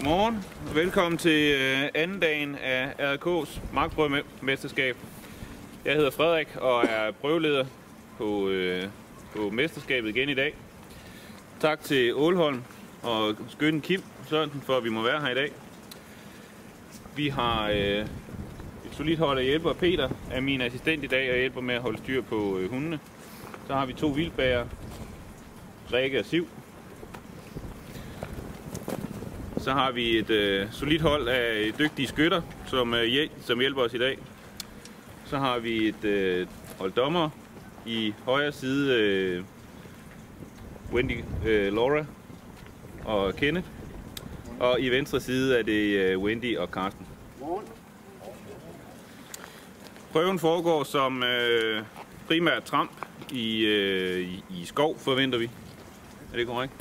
Godmorgen og velkommen til anden dagen af RK's markprøvemesterskab. Jeg hedder Frederik og er prøveleder på mesterskabet igen i dag. Tak til Ålholm og skytten Kim Sørensen for, at vi må være her i dag. Vi har et solidt hold af hjælper. Peter er min assistent i dag og hjælper med at holde styr på hundene. Så har vi 2 vildbærer, Rikke og Siv. Så har vi et solidt hold af dygtige skytter, som hjælper os i dag. Så har vi et hold dommer i højre side, Wendy, Laura og Kenneth. Og i venstre side er det Wendy og Karsten. Prøven foregår som primært tramp i skov, forventer vi. Er det korrekt?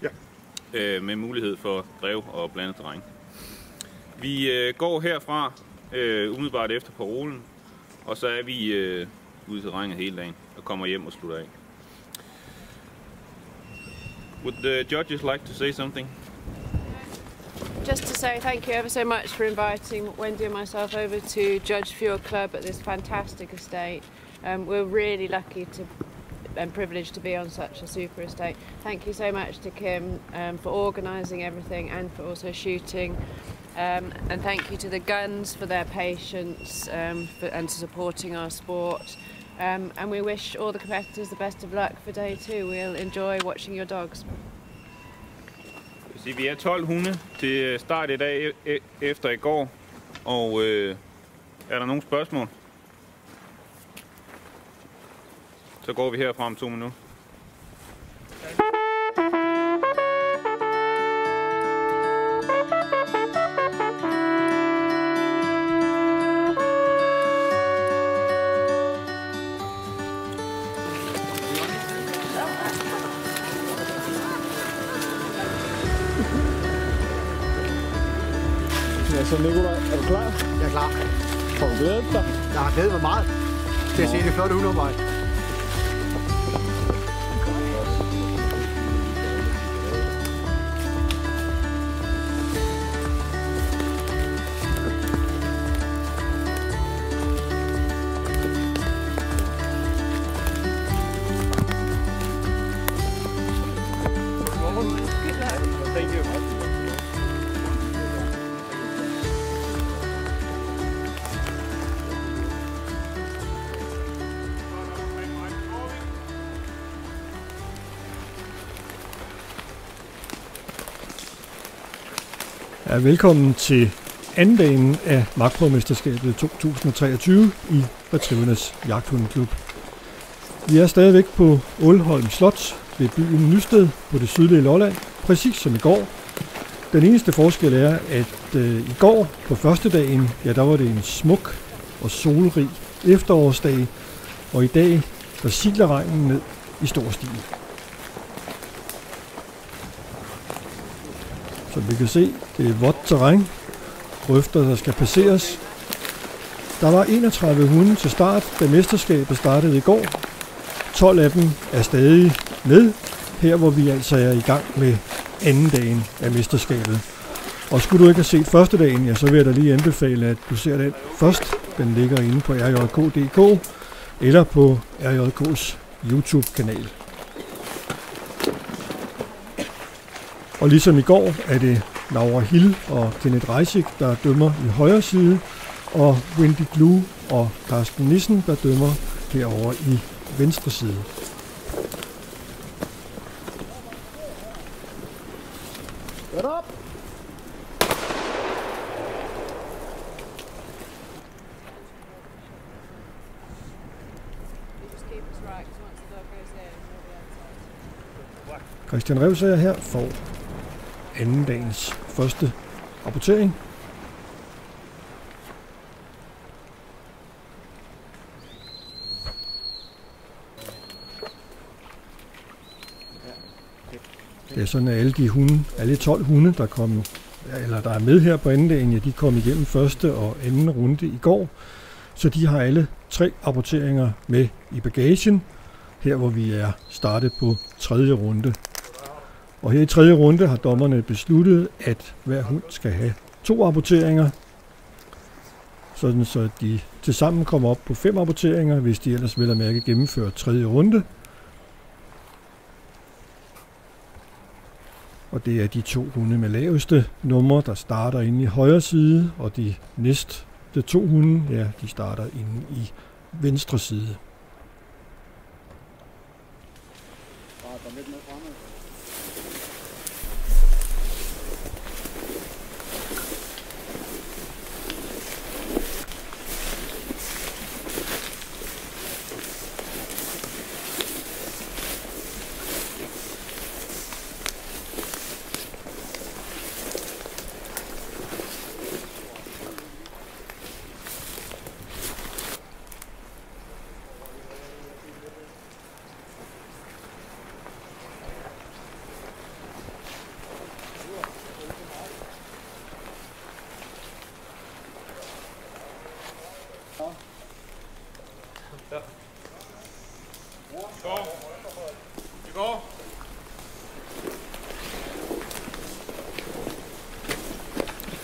Ja. Med mulighed for drev og blandet terræn. Vi går herfra umiddelbart efter parolen, og så er vi ude i terrænet hele dagen og kommer hjem og slutter af. Would the judges like to say something? Just to say thank you ever so much for inviting Wendy and myself over to judge for your club at this fantastic estate. We're really lucky and privileged to be on such a super estate. Thank you so much to Kim for organising everything and for also shooting. And thank you to the guns for their patience and supporting our sport. And we wish all the competitors the best of luck for day 2. We'll enjoy watching your dogs. Vi er 12 hunde til start i dag efter i går, og er der nogle spørgsmål? Så går vi herfra om 2 minutter. Så Nikolaj, er du klar? Jeg er klar. Har du glædet dig? Jeg har glædet mig meget til at se det flotte hundearbejde. Thank you. Ja, velkommen til anden dagen af markprøvemesterskabet 2023 i Retrievernes Jagthundeklub. Vi er stadigvæk på Ålholm Slot ved byen Nysted på det sydlige Lolland, præcis som i går. Den eneste forskel er, at i går på første dagen, ja, der var det en smuk og solrig efterårsdag, og i dag der siler regnen ned i stor stil. Som vi kan se, det er vådt terræn, grøfter der skal passeres. Der var 31 hunde til start, da mesterskabet startede i går. 12 af dem er stadig med, her hvor vi altså er i gang med anden dagen af mesterskabet. Og skulle du ikke have set første dagen, ja, så vil jeg da lige anbefale, at du ser den først. Den ligger inde på rjk.dk eller på RJK's YouTube-kanal. Og ligesom i går er det Laura Hill og Kenneth Reisig, der dømmer i højre side, og Wendy Glue og Karsten Nissen, der dømmer herovre i venstre side. Christian Revsager her får anden dagens første rapportering. Det er sådan, at alle de hunde, alle 12 hunde, der er med her på anden dagen, ja, de kom igennem første og anden runde i går. Så de har alle 3 rapporteringer med i bagagen, her hvor vi er startet på 3. runde. Og her i tredje runde har dommerne besluttet, at hver hund skal have 2 rapporteringer, sådan så de tilsammen kommer op på 5 rapporteringer, hvis de ellers vel at mærke gennemfører tredje runde. Og det er de 2 hunde med laveste numre, der starter inde i højre side, og de næste 2 hunde, ja, de starter inde i venstre side.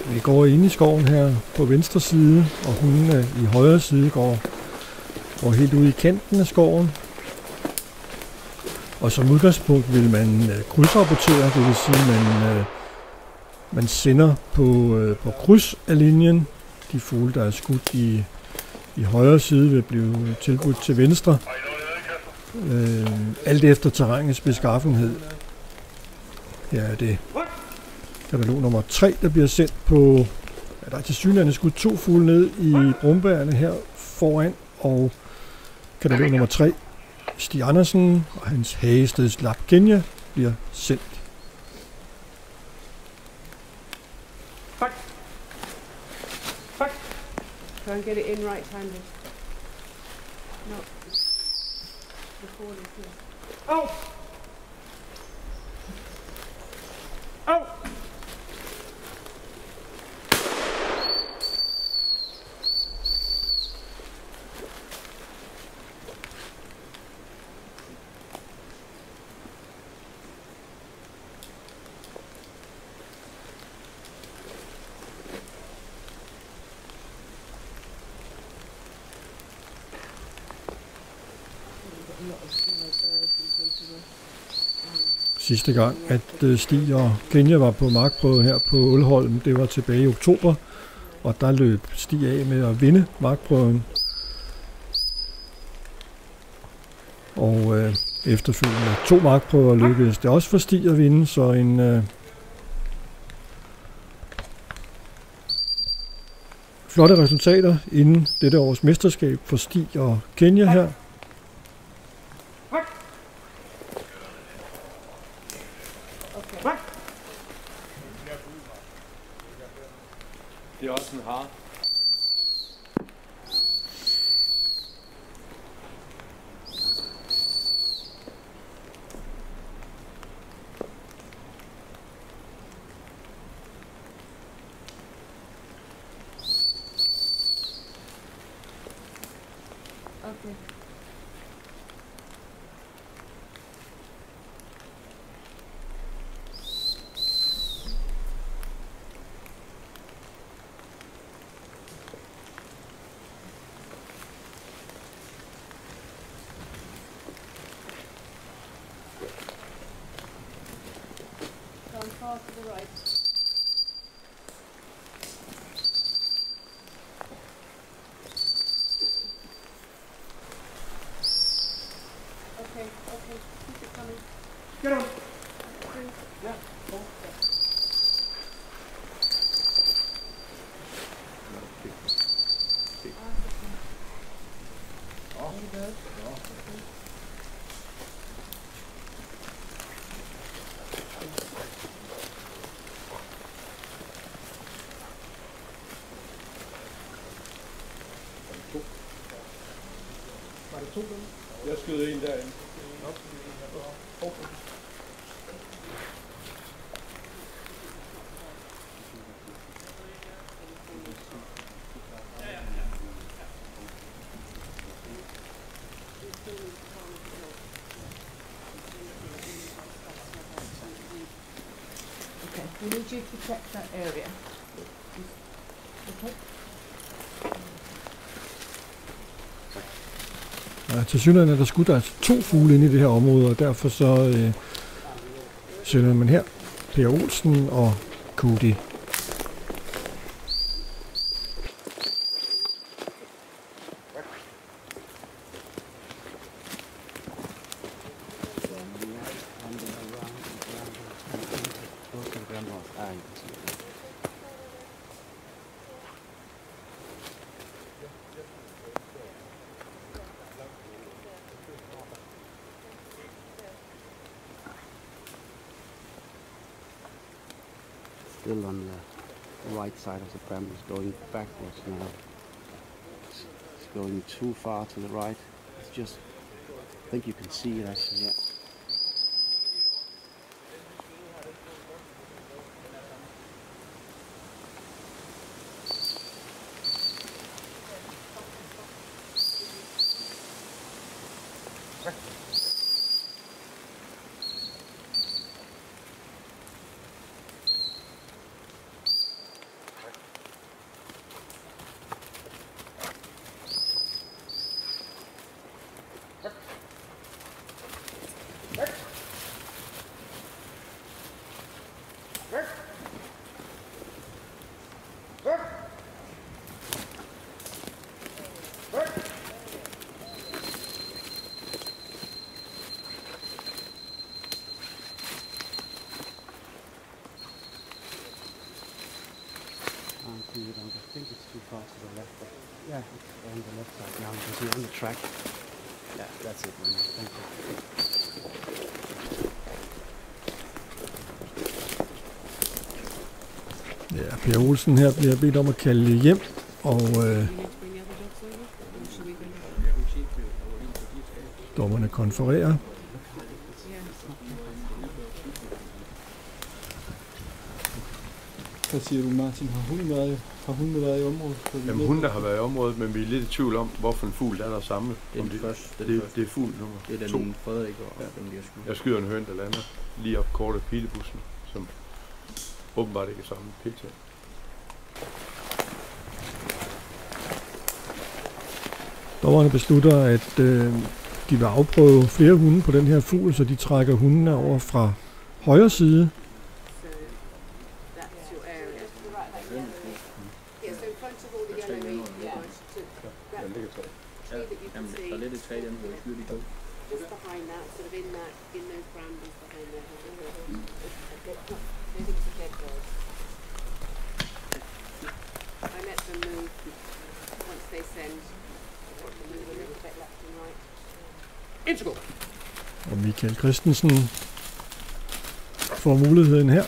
Vi går ind i skoven her på venstre side, og hundene i højre side går helt ud i kanten af skoven. Og som udgangspunkt vil man krydsrapportere, det vil sige, at man sender på kryds af linjen. De fugle, der er skudt i højre side, vil blive tilbudt til venstre. Alt efter terrænets beskaffenhed. Her er det katalog nummer 3, der bliver sendt på. Ja, der er tilsyneladende skudt 2 fugle ned i brumbærene her foran, og katalog nummer 3, Stig Andersen og hans hagesteds lap Kenya bliver sendt. Try and get it in right-handed. No. The ball is here. Oh! Oh! Sidste gang, at Stig og Kenya var på markprøve her på Ålholm, det var tilbage i oktober, og der løb Stig af med at vinde markprøven. Og efterfølgende 2 markprøver lykkedes det også for Stig at vinde, så en flotte resultater inden dette års mesterskab for Stig og Kenya her. Det er også en har. Okay. Far to the right. Okay, keep it coming. Get on. Yeah. Var det 2 gange? Jeg skød en derinde. Okay. We need you to check that area. Okay. Ja, til synligheden er der skudt altså 2 fugle inde i det her område, og derfor så sender man her Per Olsen og Cody. Still on the right side of the brambles, going backwards now. It's going too far to the right. It's just, I think you can see it actually, yeah. I think it's too far to the left, but yeah, it's on the left side now. You can see on the track. Yeah, that's it, man. Thank you. Ja, Per Olsen her bliver bedt om at kalde hjem, og dommerne konfererer. Hvad siger du, Martin? Har hunden været i området? Jamen hunden har været i området, men vi er lidt i tvivl om, hvorfor en fugl der er samlet. Det er den første. Det er fugl nummer 2. Det er den Frederik og den bliver skudt. Jeg skyder en høne, der lander lige op kort af pilebussen, som åbenbart ikke er samlet pt. Dommerne beslutter, at de vil afprøve flere hunde på den her fugl, så de trækker hundene over fra højre side. Der er lidt et træ, den hvor skyder de to. Just behind that, sort of in those brambles behind there. Maybe it's a dead dog. I let them move once they send. I let them move a little bit left and right. Integral! Og Michael Christensen får muligheden her.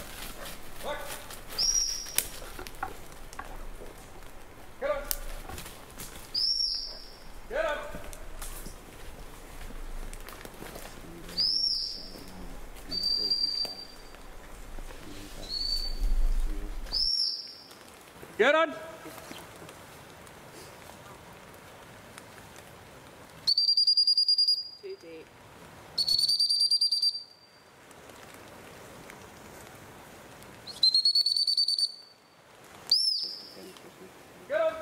Get on! Too deep. Get on!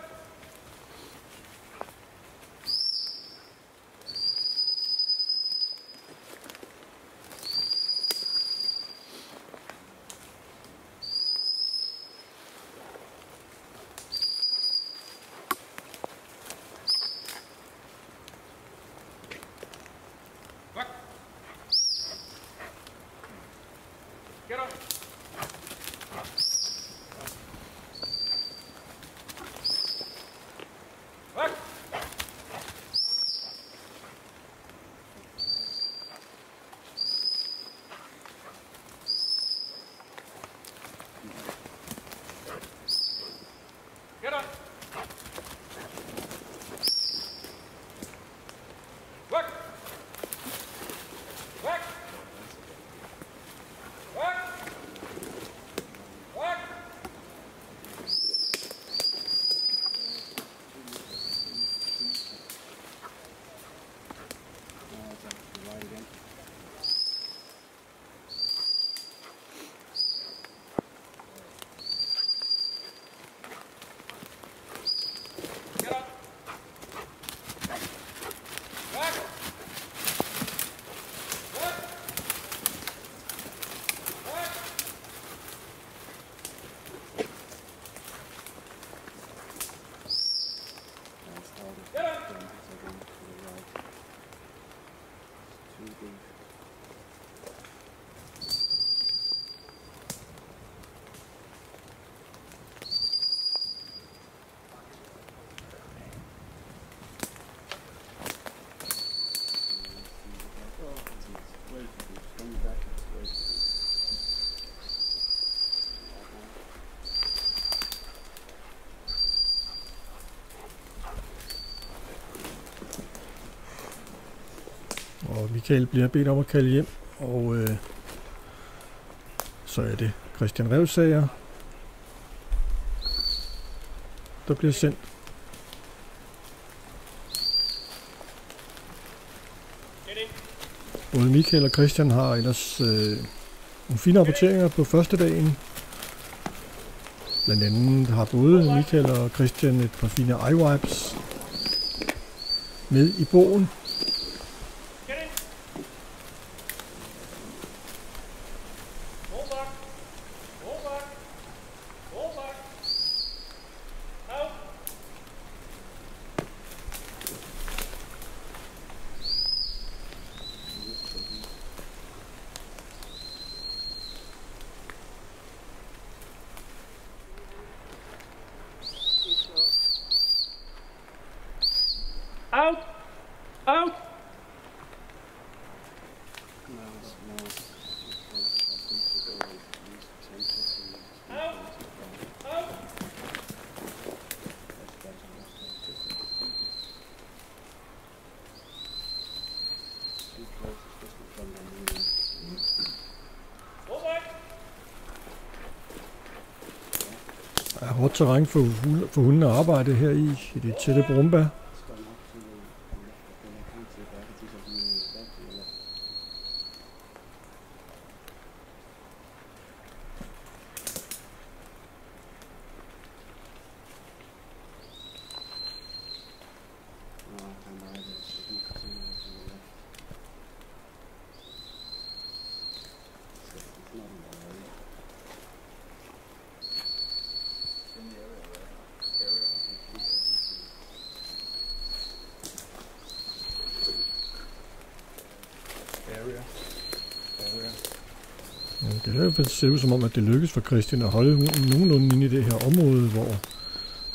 Og Michael bliver bedt om at kalde hjem, og så er det Christian Revsager, der bliver sendt. Både Michael og Christian har ellers nogle fine rapporteringer på første dagen. Blandt andet har både Michael og Christian et par fine eye-wipes med i bogen. Out! Out! Der er hårdt terræn for hundene at arbejde her i det tætte brumbær. Det i hvert fald ser ud som om, at det lykkes for Christian at holde hunden nogenlunde inde i det her område, hvor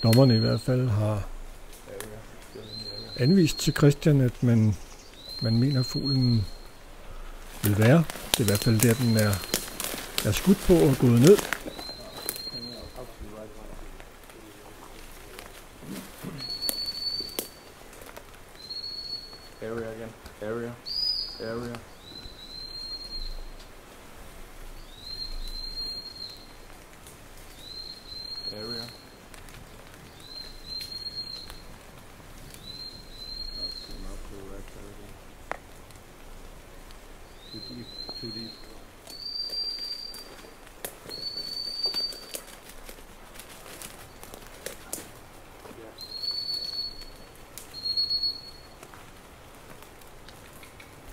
dommerne i hvert fald har anvist til Christian, at man mener, at fuglen vil være. Det er i hvert fald der, den er skudt på og gået ned. Area again. Area. Area. Area. Too deep. Too deep.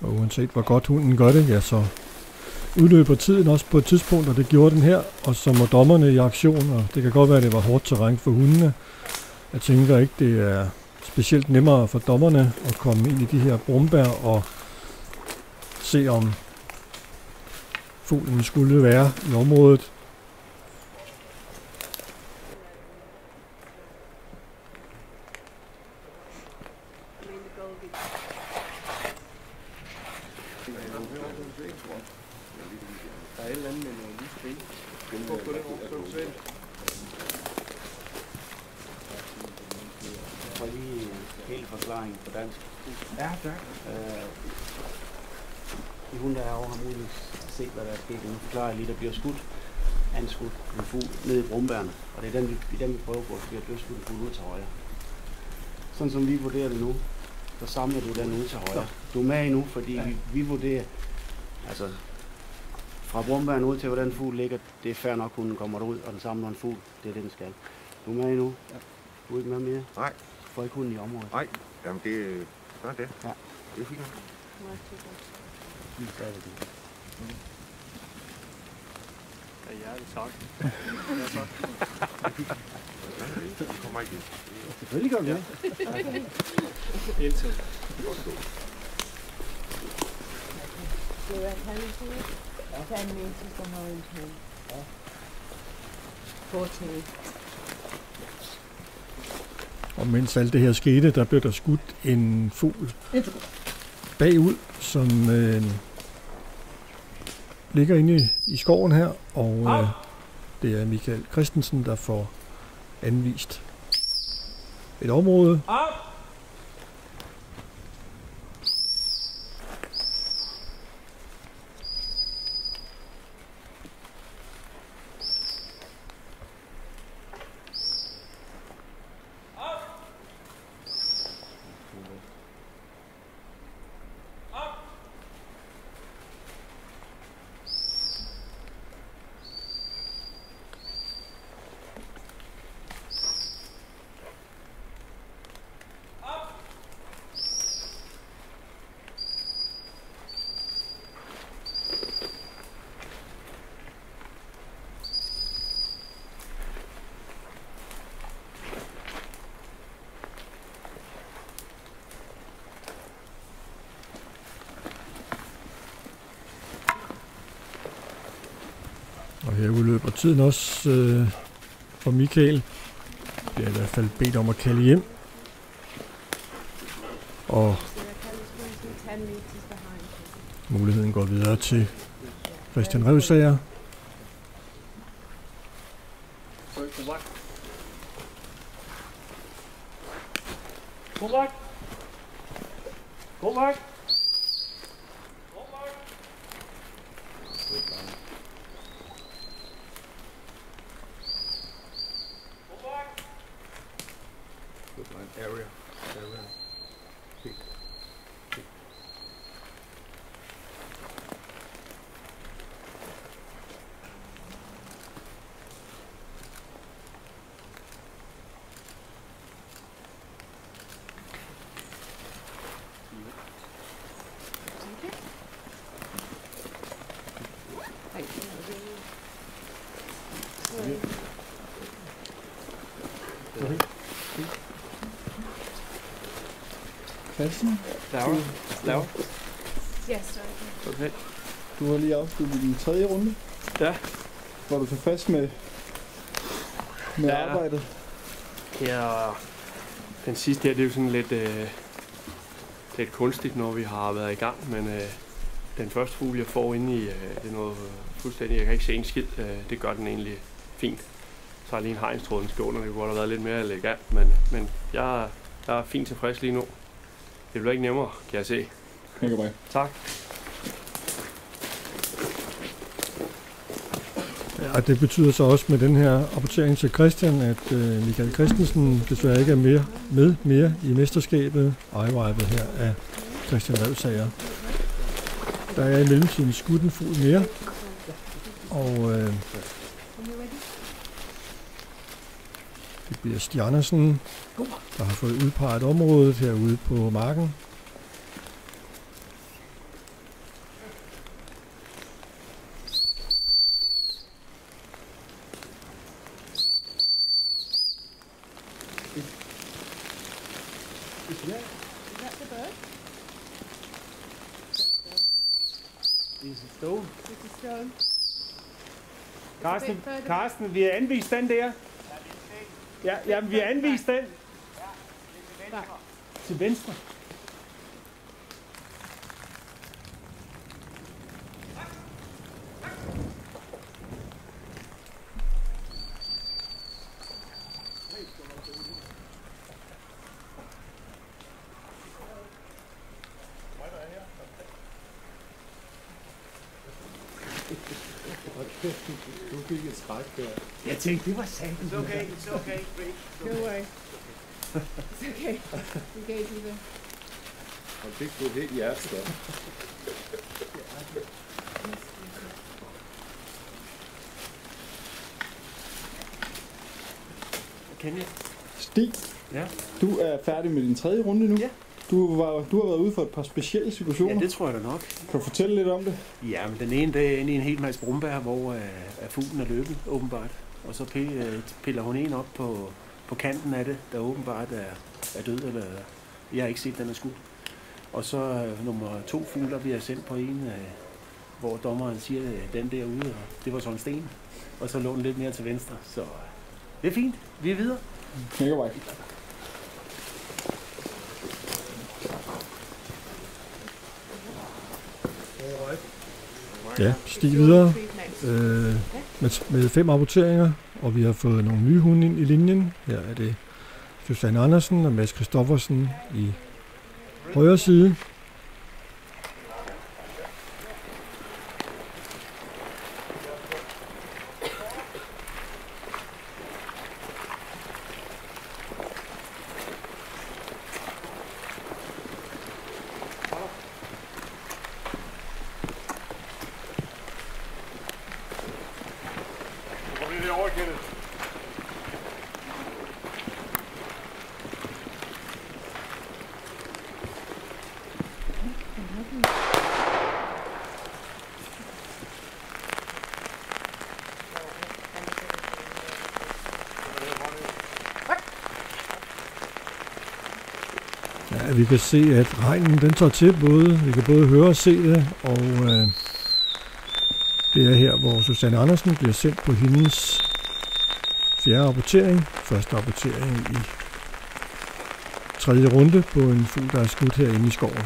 Og uanset hvor godt hunden gør det, ja, så udløber tiden også på et tidspunkt, og det gjorde den her, og så må dommerne i aktion, og det kan godt være, at det var hårdt terræn for hundene. Jeg tænker ikke, det er specielt nemmere for dommerne at komme ind i de her brumbær og se, om fuglen skulle være i området. Der er et eller andet med noget lysben. Prøv på den over, så du selv. Jeg får lige hele forklaringen på dansk. Ja, tak. De hunde, der er over, har muligvis set, hvad der er sket. Nu forklarer jeg lige, der bliver anskudt en fugl ned i brumbærne. Og det er den, vi prøver på, at vi har dødskudt en fugl ud til højre. Sådan som vi vurderer det nu, så samler du den ud til højre. Du er med endnu, fordi vi vurderer, altså fra brumbærne ud til, hvor den fugl ligger, det er fair nok, hunden kommer derud, og den samler en fugl. Det er det, den skal. Du er med endnu? Ja. Du er ikke med mere? Nej. Du får ikke hunden i området? Nej. Jamen det er det. Ja. Det er fint. Ja, hjertelig tak. Du kommer ikke ind. Selvfølgelig gør vi det. Indtil. Og mens alt det her skete, der blev der skudt en fugl bagud, som ligger inde i skoven her, og det er Michael Christensen, der får anvist et område. her udløber tiden også for Michael. Bliver i hvert fald bedt om at kalde hjem. Og muligheden går videre til Christian Revsager. Christian? Laver. Yes, Okay. Du har lige afsluttet din 3. runde. Ja. Var du tilfreds med arbejdet? Ja, den sidste her, det er jo sådan lidt kunstigt, når vi har været i gang, men den første fugl, jeg får inde i, det er noget fuldstændig, jeg kan ikke se en skid, det gør den egentlig fint. Så er lige en hegnstråd, den skal under, det kunne have været lidt mere elegant, men jeg er fint tilfreds lige nu. Det bliver ikke nemmere, kan jeg se. Tak. Ja, det betyder så også med den her rapportering til Christian, at Michael Christensen desværre ikke er med mere i mesterskabet. Ejvejbet her af Christian Revsager. Der er i mellemtiden skudt en fugl mere. Og det bliver Stjernersen, der har fået udpeget området herude på marken. Carsten, vi har anvist den der. Ja, jamen, vi har anvist den. Til venstre. Du fik et træk der. Jeg tænkte, det var sandt. It's okay, it's okay. Don't worry. It's okay. We gave you the... Han fik du et helt hjerte der. Stig, Ja. du er færdig med din 3. runde nu. Ja. Du har været ude for et par specielle situationer. Ja, det tror jeg da nok. Kan du fortælle lidt om det? Ja, men den ene dag er inde i en hel masse brumbær, hvor fuglen er løbet, åbenbart. Og så piller hun en op på kanten af det, der åbenbart er død, eller jeg har ikke set, den er skudt. Og så nummer 2 fugler bliver sendt på en, hvor dommeren siger, den derude, og det var sådan en sten. Og så lå den lidt mere til venstre, så det er fint. Vi er videre. Mega Ja, stig videre med 5 rapporteringer, og vi har fået nogle nye hunde ind i linjen. Her er det Susanne Andersen og Mads Christoffersen i højre side. Ja, vi kan se, at regnen den tager til. Vi kan både høre og se det, og Det er her, hvor Susanne Andersen bliver sendt på hendes fjerde rapportering. Første rapportering i tredje runde på en fugl, der er skudt herinde i skoven.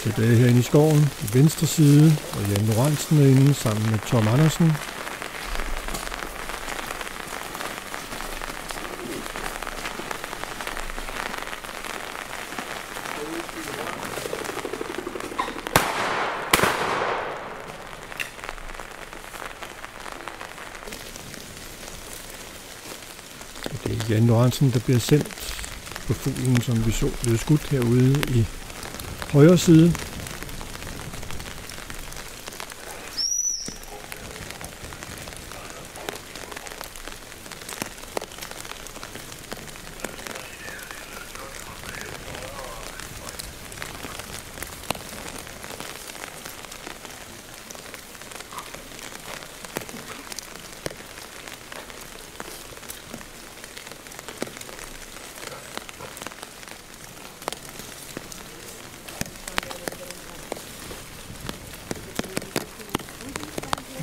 Tilbage herinde i skoven, i venstre side, og Jan Lorentzen er inde sammen med Tom Andersen. Det er Jan Lorentzen, der bliver sendt på fuglen, som vi så blev skudt herude i højre side.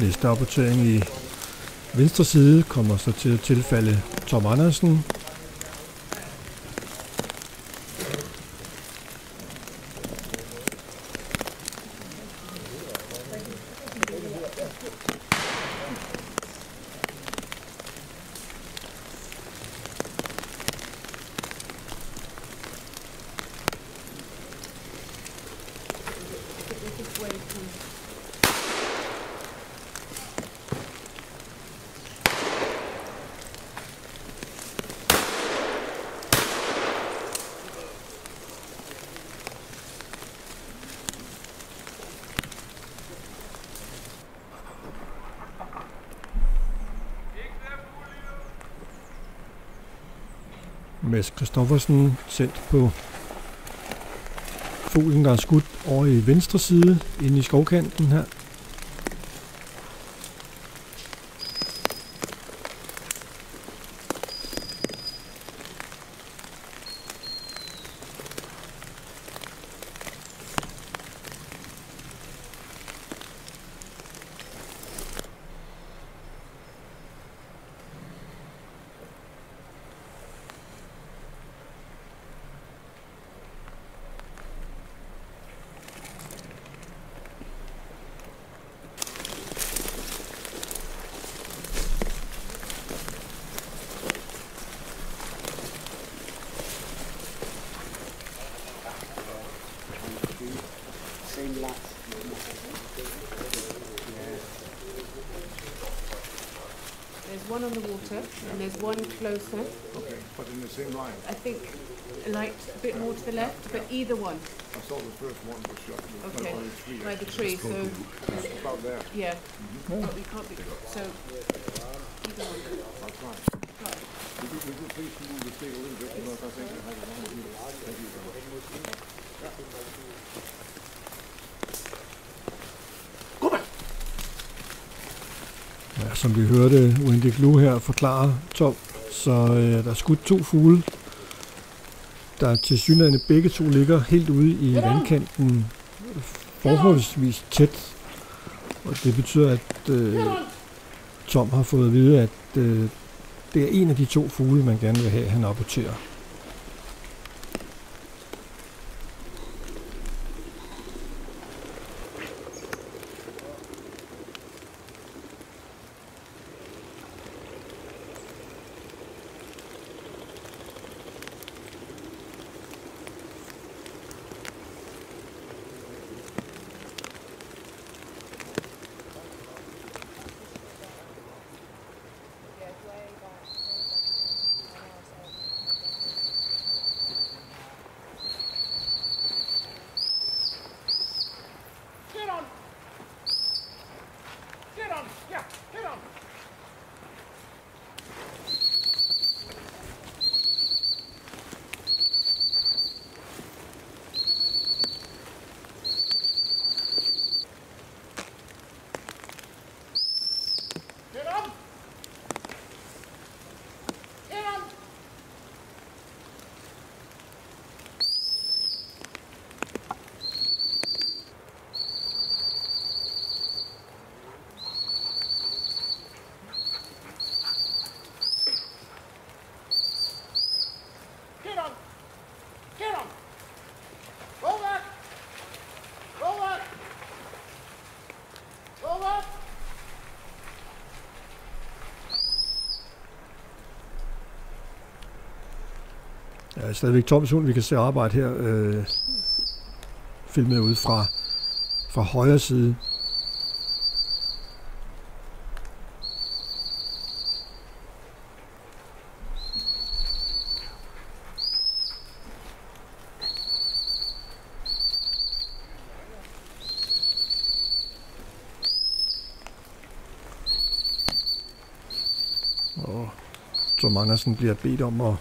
Næste rapportering i venstre side kommer så til at tilfalde Tom Andersen. Mads Christoffersen sendt på fuglen, der er skudt over i venstre side, inde i skovkanten her. There's one on the water and there's one closer. Okay, but in the same line. I think like a bit more to the left, but either one. I saw the first one was shot Okay, by the tree. by the tree. So It's about there. yeah, but we can't be. So either one. I'll try. Would you please move the stick a little bit because I think I have it on here. Thank you very much. Ja, som vi hørte Wendy Glue her forklare Tom, så der er skudt 2 fugle, der tilsyneladende begge to ligger helt ude i vandkanten, forholdsvis tæt. Og det betyder, at Tom har fået at vide, at det er en af de 2 fugle, man gerne vil have, han rapporterer. Ja, stadigvæk Toms hund, vi kan se arbejde her, filmet ud fra højre side. Og Tom Andersen bliver bedt om at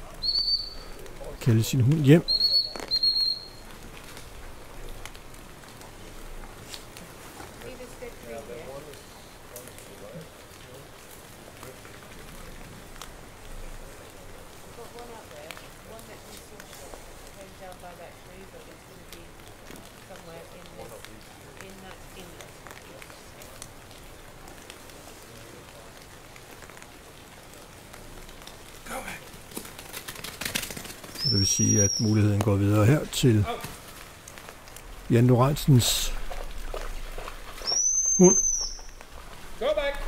kalde sin hund hjem. Det vil sige, at muligheden går videre her til Jan Lorentzens hund. Go back.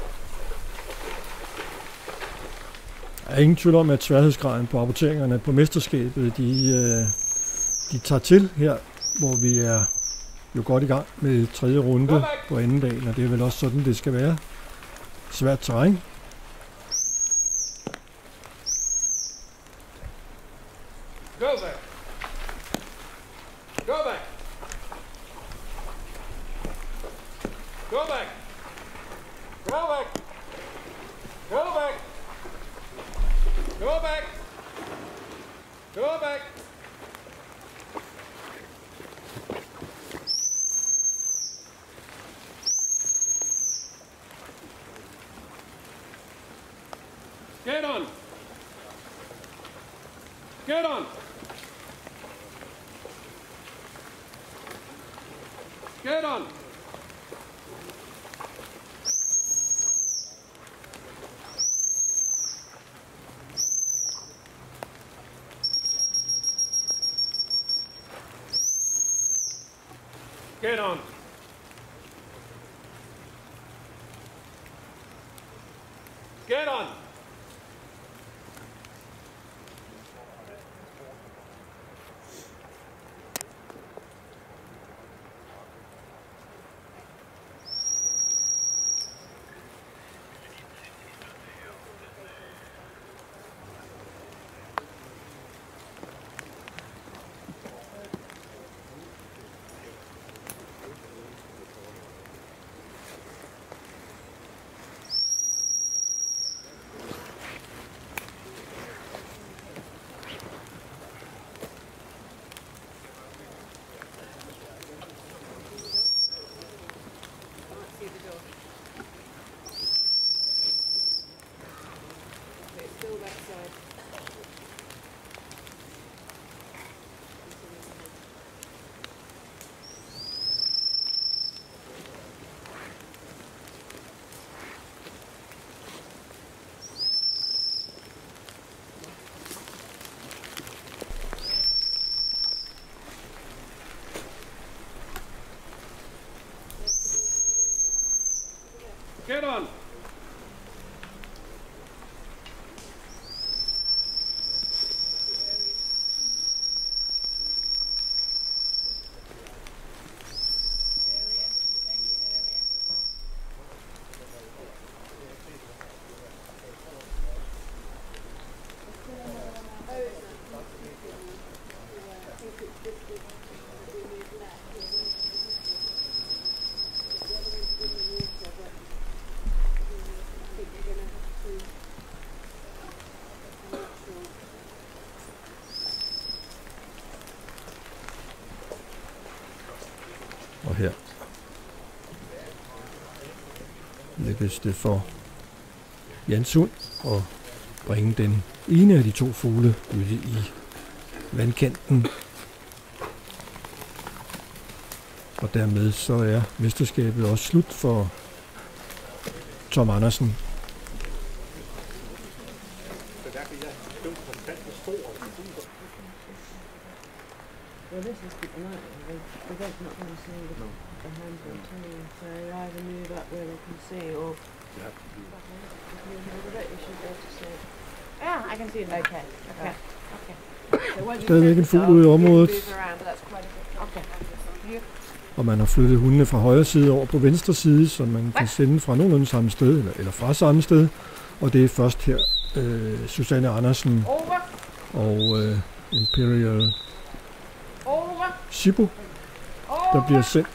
Der er ingen tvivl om, at sværhedsgraden på rapporteringerne på mesterskabet, de tager til her, hvor vi er jo godt i gang med tredje runde på anden dagen, og det er vel også sådan, det skal være. Svært terræn. Go back. Go back. Go back. Go back. Go back. Go back. Go back. Get on. Get on. Get on. Get on. Get on. Get on. Og her lykkes det for Jans hund at bringe den ene af de to fugle ud i vandkanten. Og dermed så er mesterskabet også slut for Tom Andersen. Well, this is the night. The bed's not going to see the hands on turning, so either move up where they can see, or if you hold it, you should be able to see it. Yeah, I can see it. Okay. Okay. Okay. Stadigvæk en fugl ude i området. Og man har flyttet hundene fra højre side over på venstre side, så man kan sende fra nogenlunde samme sted, eller fra samme sted. Og det er først her Susanne Andersen og Imperial Sibo, der bliver sendt.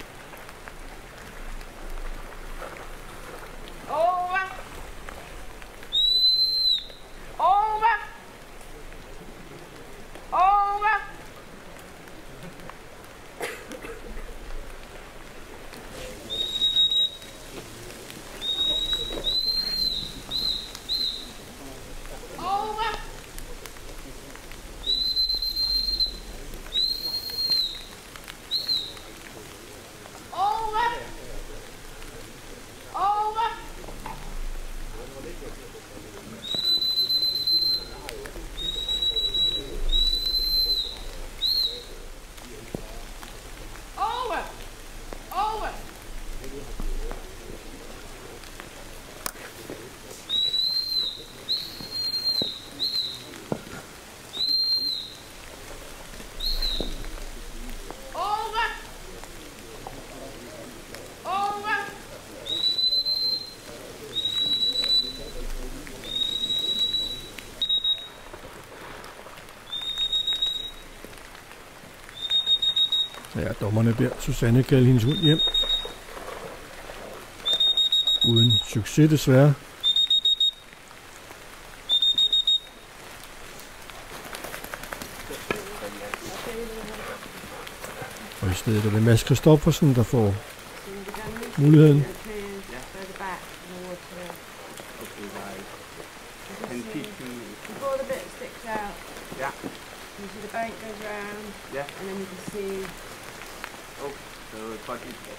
Ja, dommerne beder Susanne kalde hendes hund hjem. Uden succes desværre. Og i stedet er det Mads Christoffersen, der får muligheden.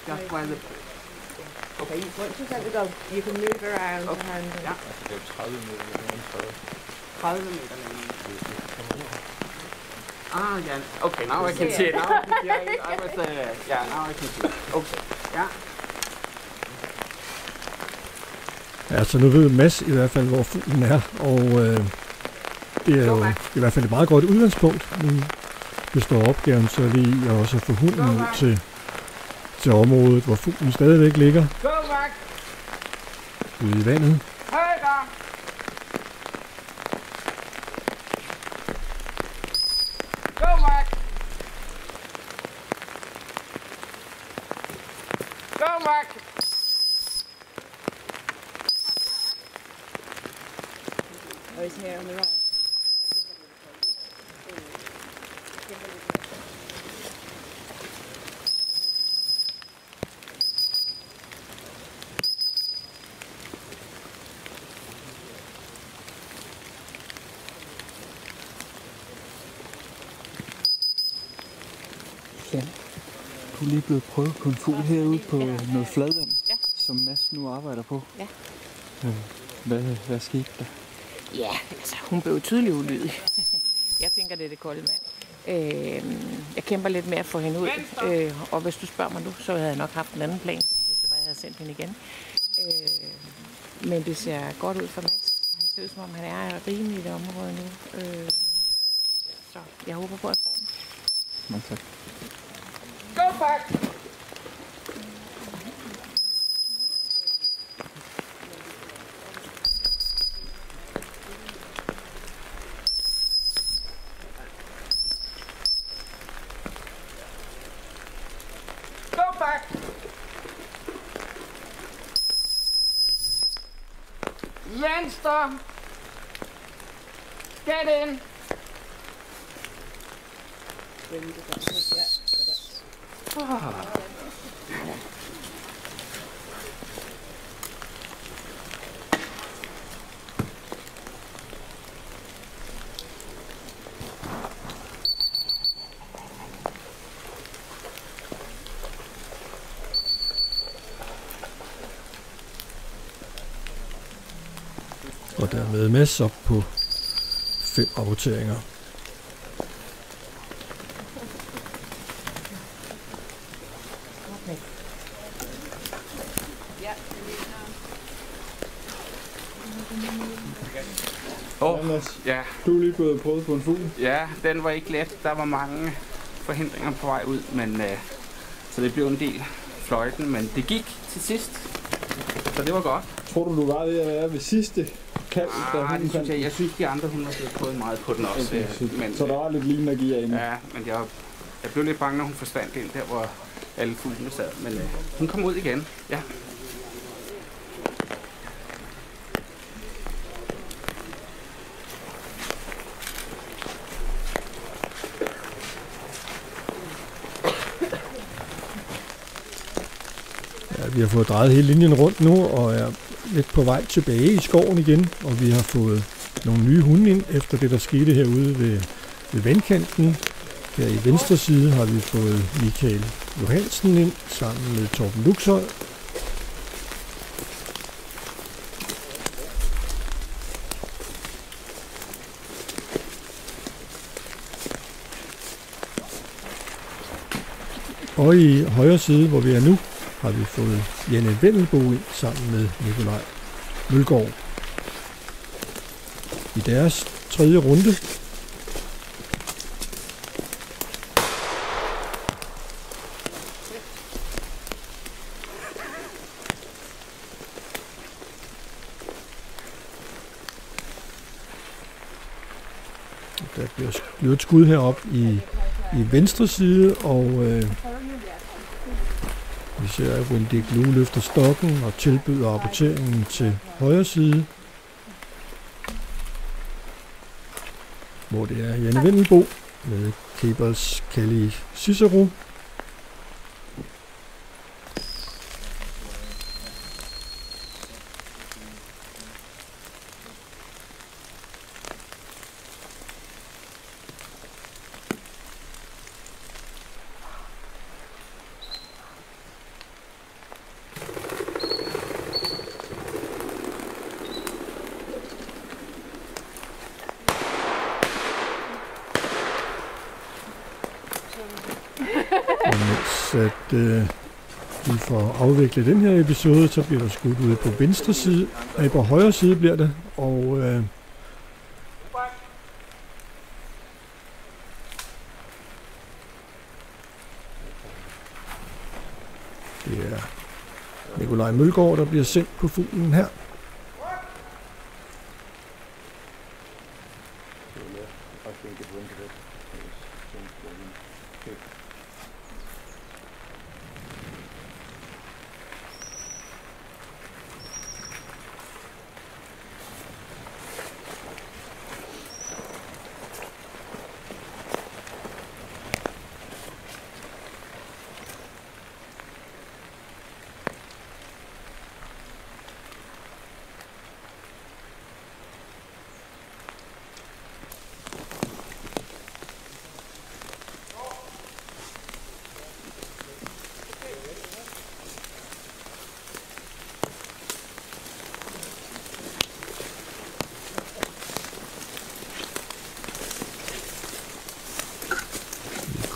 Just while the... Okay, once you've let it go, you can move around and handle. Ja. Det er 30 meter. 30 meter. Ah, yeah. Okay, now I can see it. Now I was, yeah, now I can see it. Okay, ja. Ja, så nu ved Mads i hvert fald, hvor fuglen er, og det er jo i hvert fald et meget godt udgangspunkt. Nu består opgaven så lige at også få hunden ud til området, hvor fuglen stadigvæk ligger ude i vandet. Oh, he's here on the right. Ja. Du er lige blevet prøvet på en fugl herude på noget fladvand, som Mads nu arbejder på. Ja. Hvad skete der? Ja, altså hun blev tydeligt ulydig. Jeg tænker, det er det kolde vand. Jeg kæmper lidt med at få hende ud. Og hvis du spørger mig nu, så havde jeg nok haft en anden plan, hvis det var, jeg havde sendt hende igen. Men det ser godt ud for Mads. Det ser ud, som om han er rimelig i det område nu. Så jeg håber på, at få den. Mange tak. Go back! Go back! Venstre! Get in! Og dermed Mads op på 5 rapporteringer. Ja. Du er lige gået og prøvet på en fugl. Ja, den var ikke let. Der var mange forhindringer på vej ud, men så det blev en del fløjten, men det gik til sidst, så det var godt. Tror du var ved at være ved sidste kald? Det synes jeg synes, de andre hunde har prøvet meget på den også. Okay, men, så der var lidt lignende at give af hende? Ja, men jeg blev lidt bange, når hun forsvandt ind der, hvor alle fuglene sad, men hun kom ud igen, ja. Vi har fået drejet hele linjen rundt nu, og er lidt på vej tilbage i skoven igen, og vi har fået nogle nye hunde ind, efter det, der skete herude ved vandkanten. Her i venstre side har vi fået Michael Johansen ind, sammen med Torben Luxhøj. Og i højre side, hvor vi er nu, har vi fået Janne Vendelbo ind sammen med Nikolaj Mølgaard. I deres tredje runde. Der bliver et skud heroppe i venstre side, og vi ser, at Wendy Glue løfter stokken og tilbyder rapporteringen til højre side, hvor det er Janne Vendelbo med Cables Kelly Cicero. At vi får afviklet den her episode, så bliver der skudt ude på venstre side, nej, på højre side bliver det, og det er Nikolaj Mølgaard, der bliver sendt på fuglen her.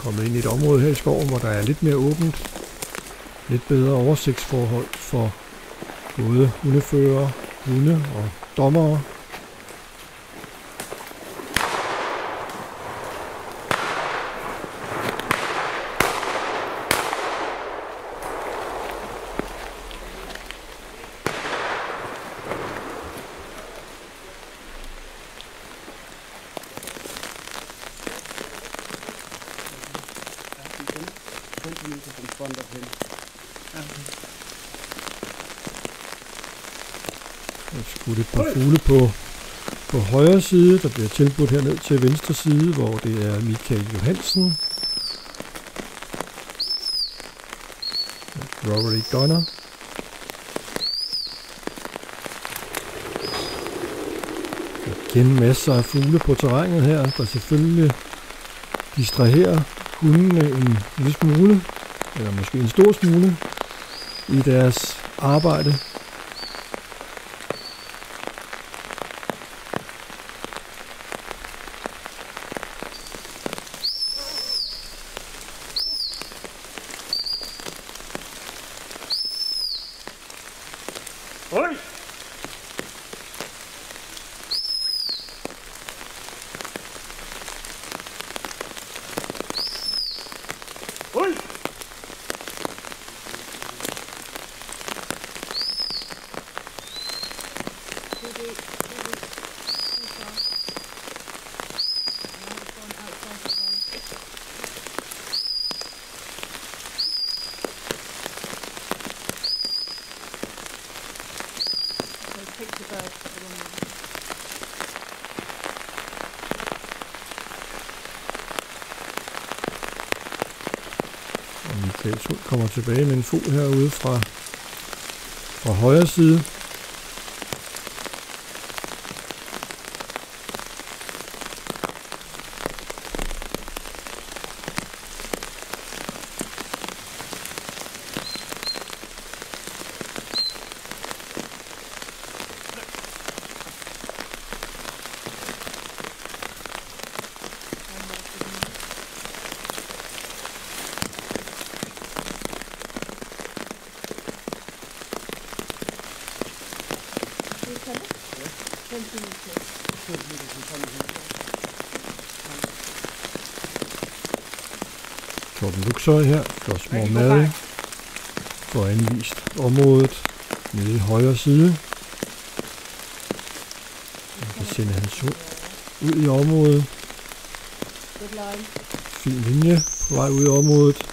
Kommet ind i et område her i skoven, hvor der er lidt mere åbent, lidt bedre oversigtsforhold for både hundeførere, hunde og dommere. Skudt et par fugle på højre side, der bliver tilbudt herned til venstre side, hvor det er Michael Johansen, Rory Gunner, igen masser af fugle på terrænet her, der selvfølgelig distraherer hundene en lille smule, eller måske en stor smule, i deres arbejde. picture birds for the woman. Og Michael Sund kommer tilbage med en fugl herude fra højre side. Torben Luxøj her, Josh Mary, får anvist området nede i højre side. Man kan sende hans hund ud i området. Fin linje på vej ud i området.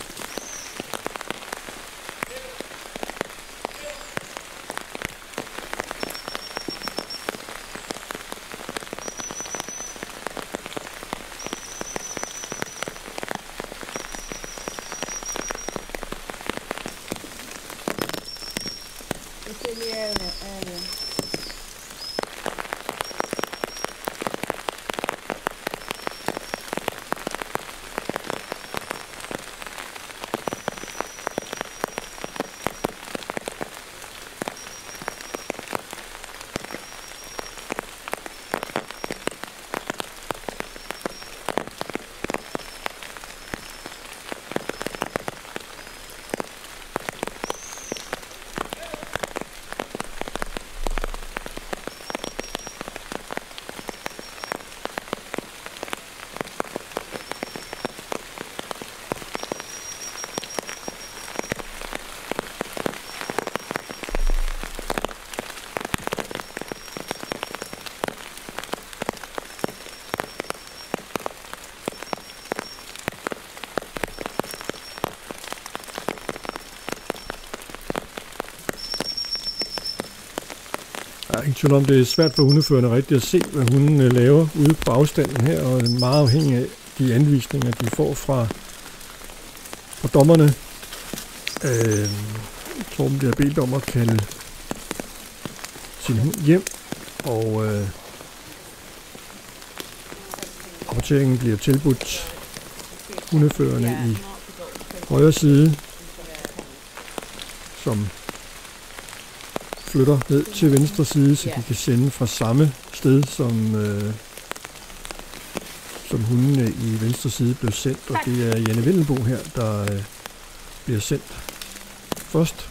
Der er ingen tvivl om, det er svært for hundeførerne rigtigt at se, hvad hundene laver ude på afstanden her, og det er meget afhængig af de anvisninger, de får fra dommerne. Torben bliver bedt om at kalde sin hund hjem, og rapporteringen bliver tilbudt hundeførerne i højre side, som flytter ned til venstre side, så de kan sende fra samme sted, som hundene i venstre side blev sendt. Og det er Janne Vindelbo her, der bliver sendt først.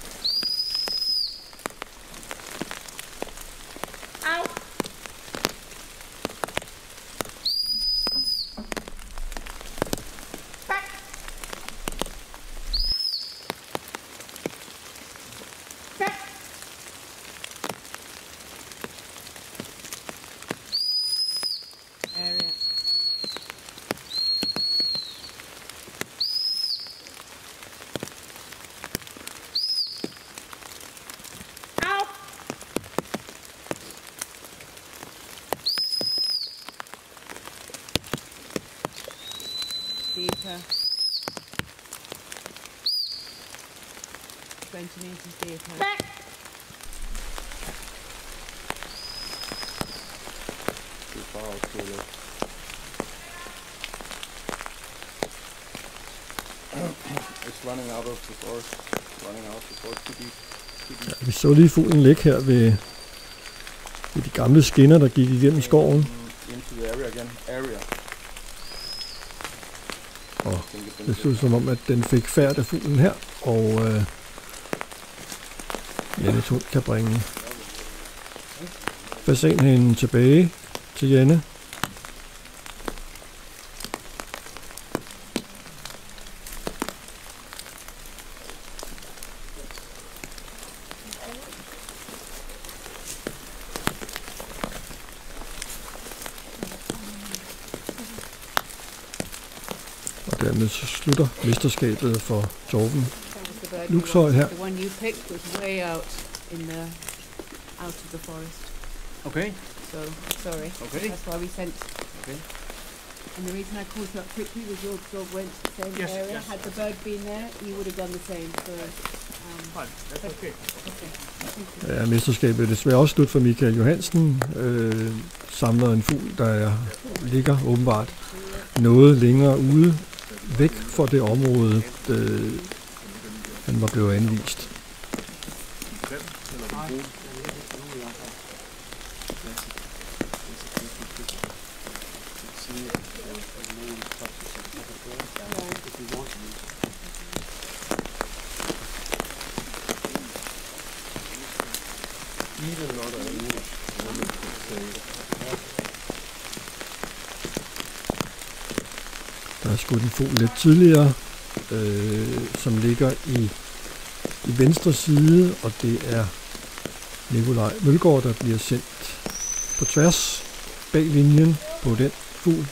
Deeper. 20 meters deeper. Back. Too far out to the It's running out of the forest. Running out of the forest too deep. Ja, vi så lige fuglen ligge her ved de gamle skinner, der gik igennem skoven. Into the area again. Area. Og det så ud som om, at den fik færd af fuglen her, og Jannes hund kan bringe fasanhanen tilbage til Janne. Og dermed så slutter mesterskabet for Torben Luxøj her. The one you picked was way out in the out of the forest. Okay. So, sorry. Okay. That's why we sent. Okay. And the reason I called you up quickly was your dog went to the same Yes, area. yes. Had the bird been there, you would have done the same. So, Fine, that's okay. Ja, mesterskabet er desværre også slut for Michael Johansen. Samler en fugl, der ligger åbenbart noget længere ude, væk fra det område, han var blevet anvist. Der er skudt en fugl lidt tidligere, som ligger i venstre side, og det er Nikolaj Mølgaard, der bliver sendt på tværs bag linjen på den fugl.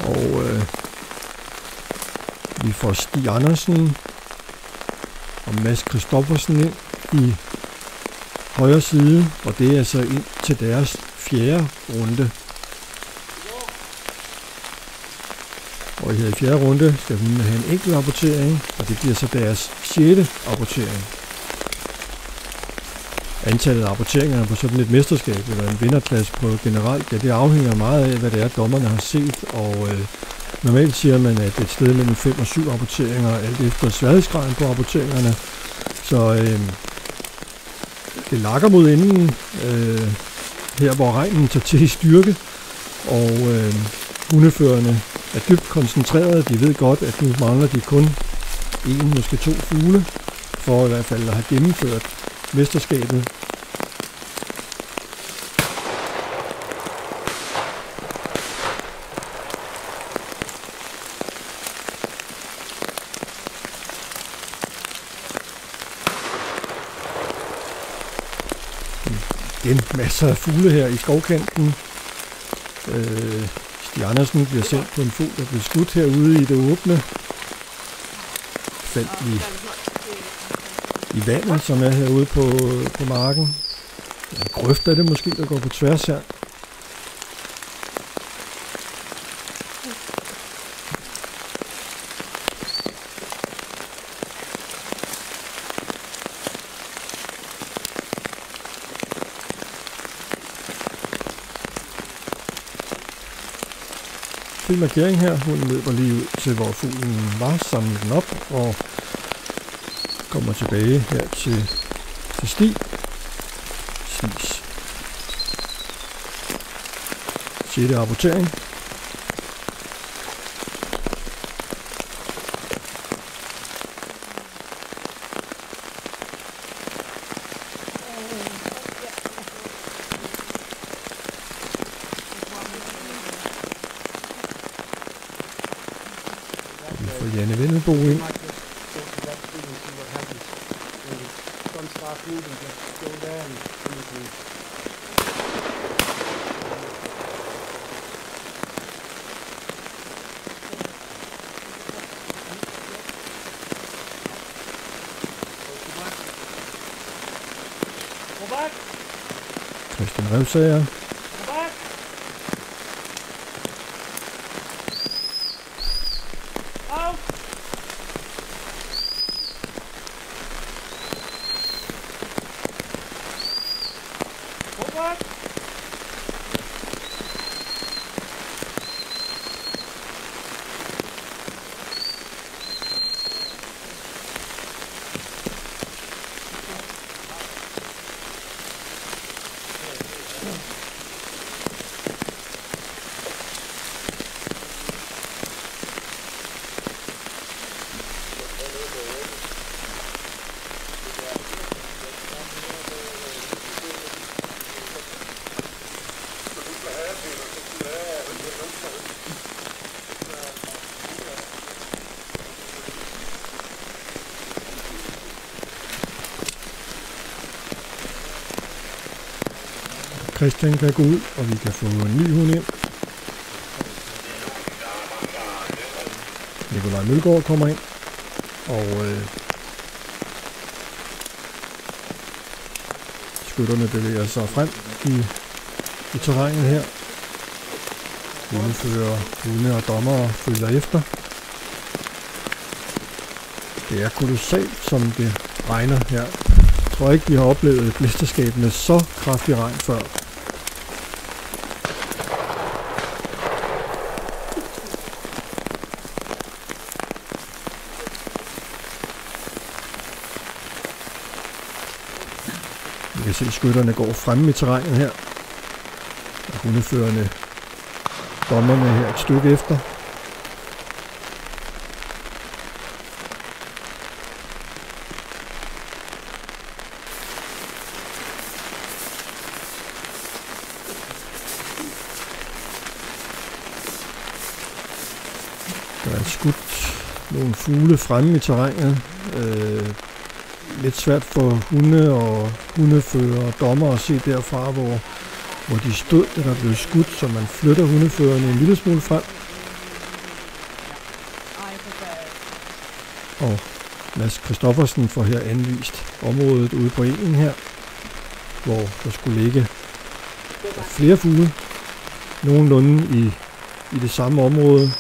Og vi får Stig Andersen og Mads Christoffersen ind i højre side, og det er så ind til deres 4. runde. Og her i 4. runde skal hun have en enkelt rapportering, og det bliver så deres 6. rapportering. Antallet af rapporteringer på sådan et mesterskab eller en vinderklasse på generelt, ja, det afhænger meget af, hvad det er, dommerne har set, og normalt siger man, at et sted mellem 5 og 7 rapporteringer, alt efter sværhedsgraden på rapporteringerne. Så det lakker mod enden, her hvor regnen tager til i styrke, og hundeførerne er dybt koncentrerede. De ved godt, at nu mangler de kun 1, måske 2 fugle, for i hvert fald at have gennemført mesterskabet. Igen masser af fugle her i skovkanten. Stig Andersen bliver sendt på en fugl, der bliver skudt herude i det åbne. Fandt vi i vandet, som er herude på marken. En grøft er det måske, der går på tværs her. Fin markering her. Hunden løber lige ud til, hvor fuglen var, samler den op og kommer tilbage her til Stig. Stigs 6. rapportering. Vi får Janne Vendelbo ind. Christian Revsager. Christian kan gå ud, og vi kan få en ny hund ind. Nikolaj Mølgaard kommer ind, og skytterne bevæger sig frem i terrænet her. Hundefører, hunde og dommere følger efter. Det er kolossalt, som det regner her. Jeg tror ikke, vi har oplevet et mesterskab med så kraftig regn før. Vi kan se, at skytterne går fremme i terrænet her. Og hundeførerne, dommerne her et stykke efter. Der er skudt nogle fugle fremme i terrænet. Lidt svært for hunde og hundefører og dommer at se derfra, hvor de stod, da der blev skudt, så man flytter hundeførerne en lille smule frem. Og Mads Christoffersen får her anvist området ude på engen her, hvor der skulle ligge flere fugle, nogenlunde i det samme område.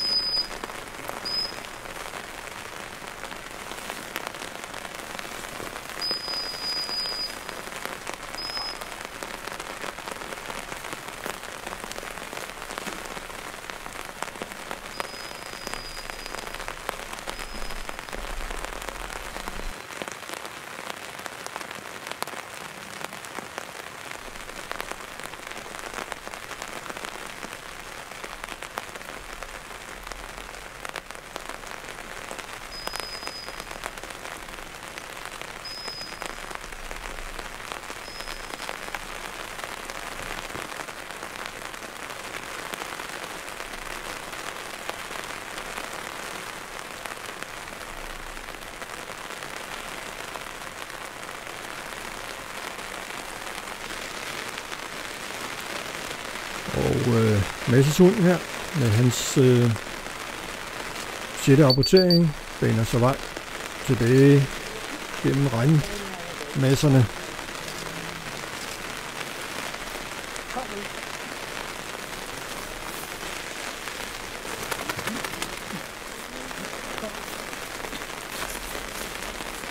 Og Masses hund her med hans 6. rapportering baner sig vej tilbage gennem regnmasserne.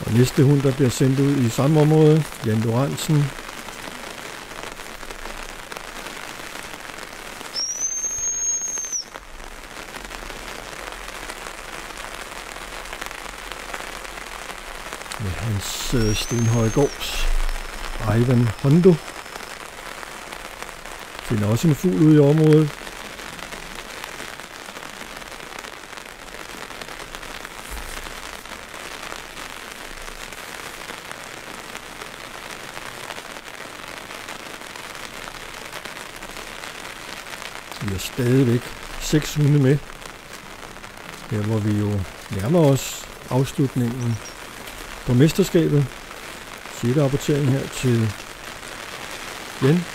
Og næste hund, der bliver sendt ud i samme område, Jan Lorentzen. Med hans Stenhøjgårds Ivan Hondo. Finder også en fugl ude i området. Vi har stadigvæk 6 hunde med. Her hvor vi jo nærmer os afslutningen på mesterskabet. 6. rapportering her til Jan.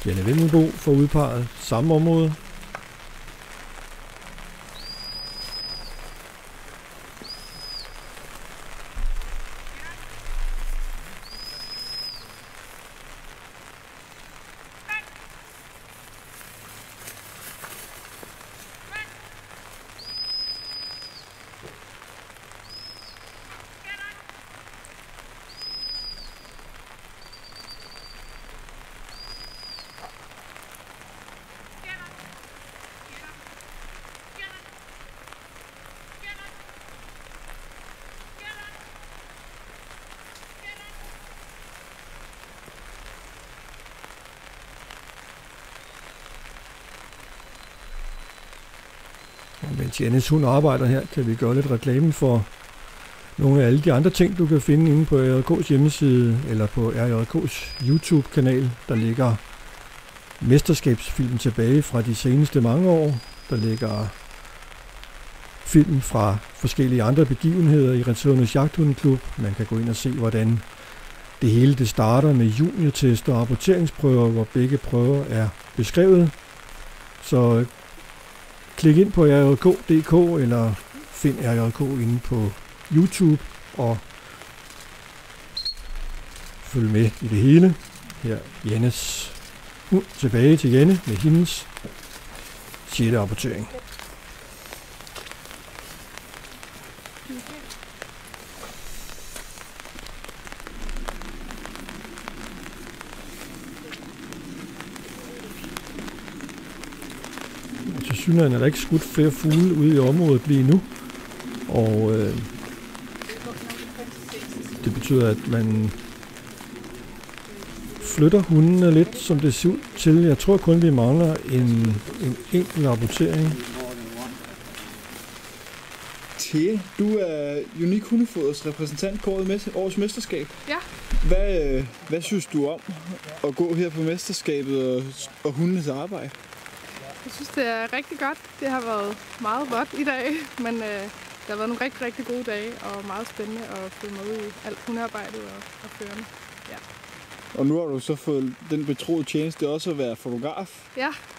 Janne Vimmelbo får udpeget samme område. Mens Jannes hund arbejder her, kan vi gøre lidt reklame for nogle af alle de andre ting, du kan finde inde på RJK's hjemmeside eller på RJK's YouTube-kanal. Der ligger mesterskabsfilm tilbage fra de seneste mange år. Der ligger film fra forskellige andre begivenheder i Rensøvernes Jagthundeklub. Man kan gå ind og se, hvordan det hele det starter med juniortester og rapporteringsprøver, hvor begge prøver er beskrevet. Så klik ind på rjk.dk eller find RJK inde på YouTube og følg med i det hele. Her Jannes hund tilbage til Janne med hendes 6. rapportering. Til synligheden er der ikke skudt flere fugle ude i området lige nu, og det betyder, at man flytter hundene lidt, som det ser ud til. Jeg tror kun, vi mangler en enkelt rapportering. Thea, du er Unik Hundefoders repræsentant på årets mesterskab. Ja. Hvad synes du om at gå her på mesterskabet og hundenes arbejde? Jeg synes, det er rigtig godt. Det har været meget vådt i dag, men det har været nogle rigtig, rigtig gode dage og meget spændende at følge med i alt hundearbejdet og førende. Ja. Og nu har du så fået den betroede tjeneste også at være fotograf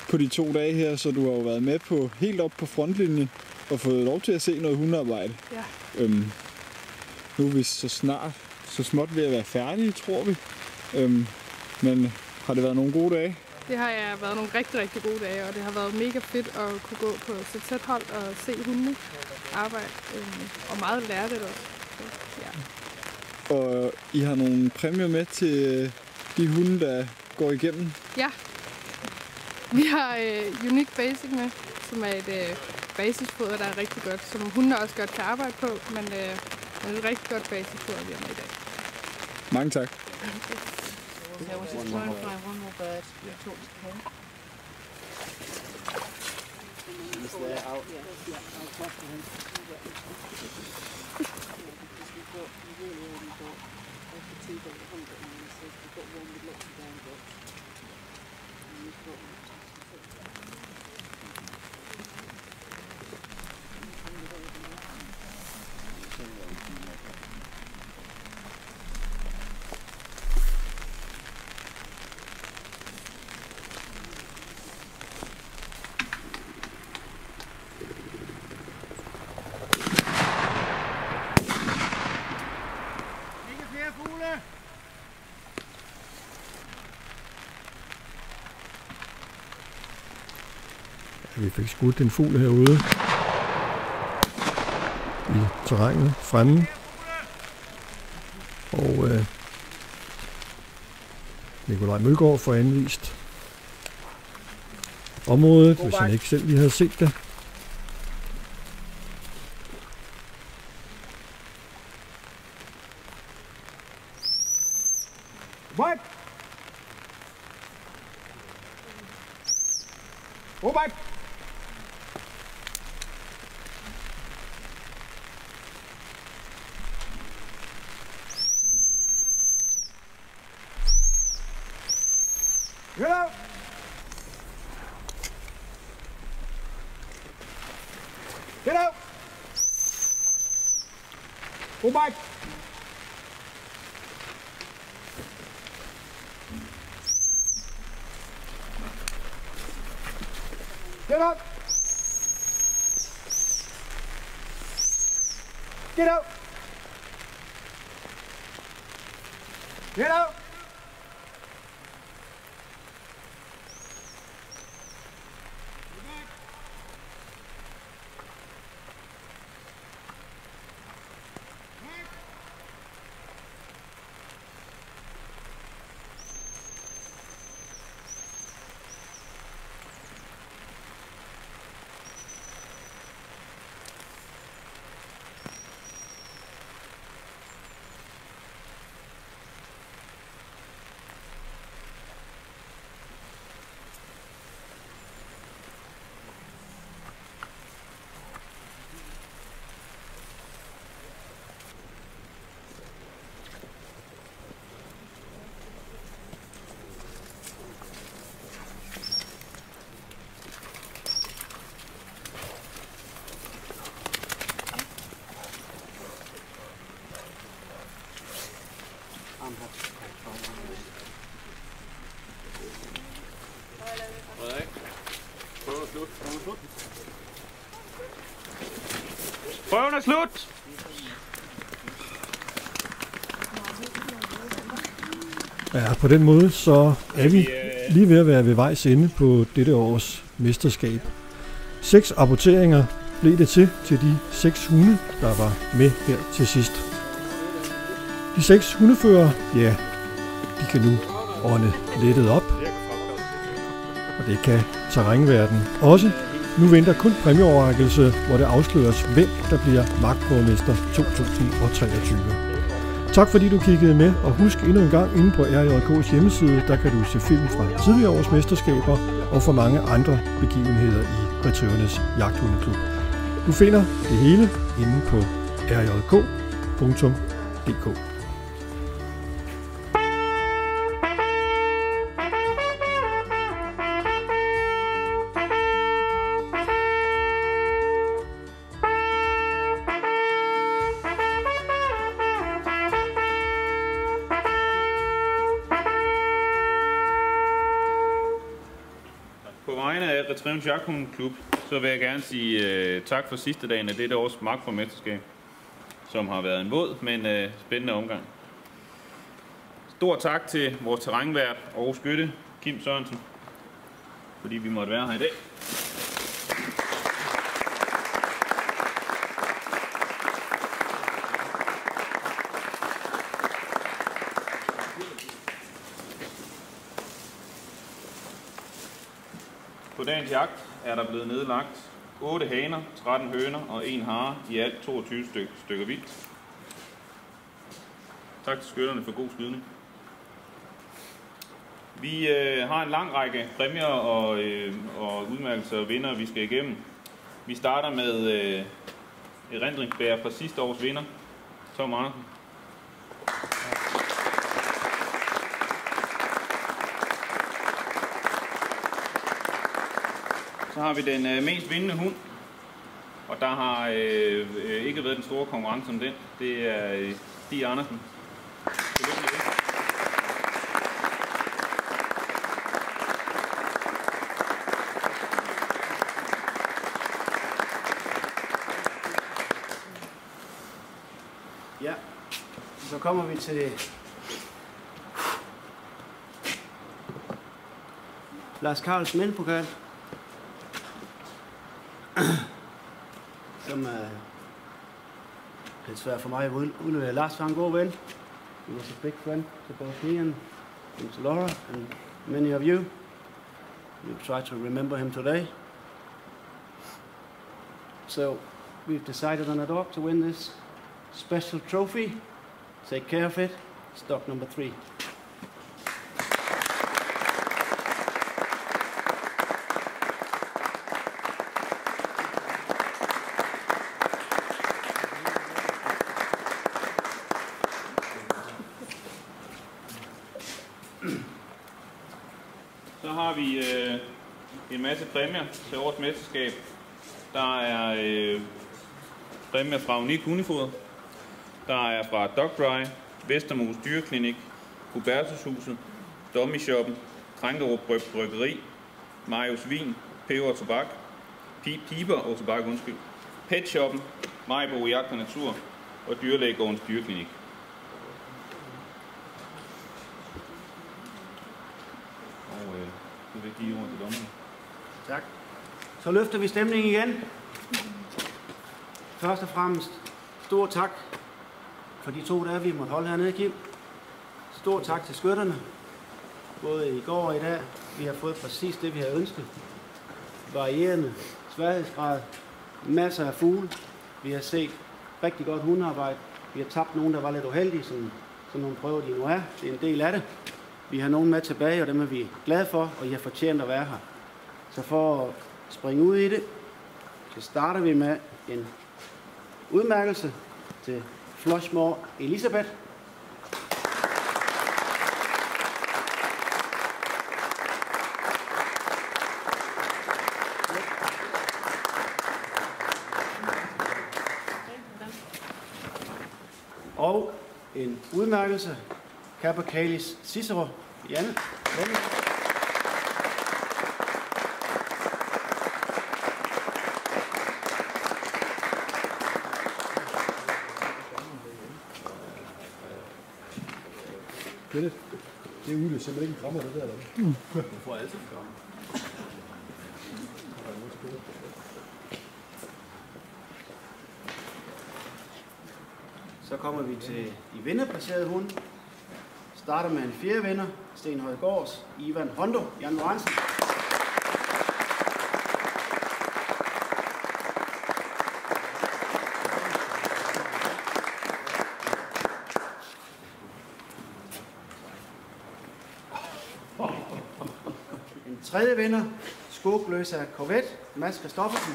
på de 2 dage her, så du har jo været med på helt op på frontlinjen og fået lov til at se noget hundearbejde. Ja. Nu er vi så småt ved at være færdige, tror vi. Men har det været nogle gode dage? Det har været nogle rigtig, rigtig gode dage, og det har været mega fedt at kunne gå på CZ-hold og se hundene arbejde, og meget lærerigt også. Så, ja. Og I har nogle præmier med til de hunde, der går igennem? Ja. Vi har Unique Basic med, som er et basisfoder, der er rigtig godt, som hundene også godt kan arbejde på, men et rigtig godt basisfoder, vi har med i dag. Mange tak. So we'll just try and fly one more bird. We'll talk to him. Is there out? Yeah, I'll talk to him. We've got, we've really already got a fatigue of 100 and he says we've got one with lots of down drops. And we've got Vi fik skudt en fugl herude i terrænet fremme. Og Nikolaj Mølgaard får anvist området, hvis han ikke selv lige havde set det. What? Go back! Get out! Get out! Go back! Get up! Get out! Get out! Prøven er slut! Ja, på den måde så er vi lige ved at være ved vejs ende på dette års mesterskab. 6 rapporteringer blev det til de 6 hunde, der var med her til sidst. De 6 hundeførere, ja, de kan nu ånde lettet op. Og det kan terrænverden også. Nu venter kun præmieoverrækkelse, hvor det afsløres, hvem der bliver magtprøvemester 2023. Tak fordi du kiggede med, og husk endnu en gang inde på RJK's hjemmeside, der kan du se film fra tidligere års mesterskaber og fra mange andre begivenheder i Returnes Jagthundeklub. Du finder det hele inde på rjk.dk. Returnes Jagthundeklub, så vil jeg gerne sige tak for sidste dagen af dette års magtprøvemesterskab, som har været en våd, men spændende omgang. Stor tak til vores terrænvært og skytte, Kim Sørensen, fordi vi måtte være her i dag. På dagens jagt er der blevet nedlagt 8 haner, 13 høner og 1 hare, i alt 22 stykker vildt. Tak til skytterne for god skydning. Vi har en lang række præmier og udmærkelser og vinder, vi skal igennem. Vi starter med erindringsbærer fra sidste års vinder, Tom Andersen. Så har vi den mest vindende hund, og der har ikke været den store konkurrence om den. Det er Stig Andersen. Ja, så kommer vi til Lars Karls mindepokal, som er lidt svært for mig at udlevere. Lars var en god ven. He was a big friend to both me and to Laura and many of you. We'll try to remember him today. So we've decided on a dog to win this special trophy. Take care of it. It's dog number 3. Så har vi en masse præmier til årets mesterskab. Der er præmier fra Unik Hundefoder. Der er fra Dog Dry, Vestermos Dyreklinik, Hubertushuset, Dummy Shoppen, Krænkerup Bryggeri, Marius Vin, Peber og Tobak, Piber og Tobak, Pet Shoppen, Majbo Jagt og Natur og Dyrlægegårdens Dyreklinik. Så vil jeg give ord til dommerne. Tak. Så løfter vi stemningen igen. Først og fremmest stor tak for de 2 dage, vi måtte holde hernede, Kim. Stor tak til skytterne, både i går og i dag. Vi har fået præcis det, vi har ønsket. Varierende sværhedsgrad, masser af fugle. Vi har set rigtig godt hundearbejde. Vi har tabt nogen, der var lidt uheldige, som nogle prøver de nu er. Det er en del af det. Vi har nogen med tilbage, og dem er vi glade for, og I har fortjent at være her. Så for at springe ud i det, så starter vi med en udmærkelse til Flushmore Elisabeth. Og en udmærkelse Capercaillis Cicero. Janne. Kenneth, det er ude, simpelthen ikke krammer det der. Du får altid krammer. Så kommer vi til de vinderplacerede hunde. Starter med en 4. vinder, Sten Højgaards, Ivan Hondo, Jan Lorentzen. En 3. vinder, Skogløsa Corvette, Mads Christoffersen.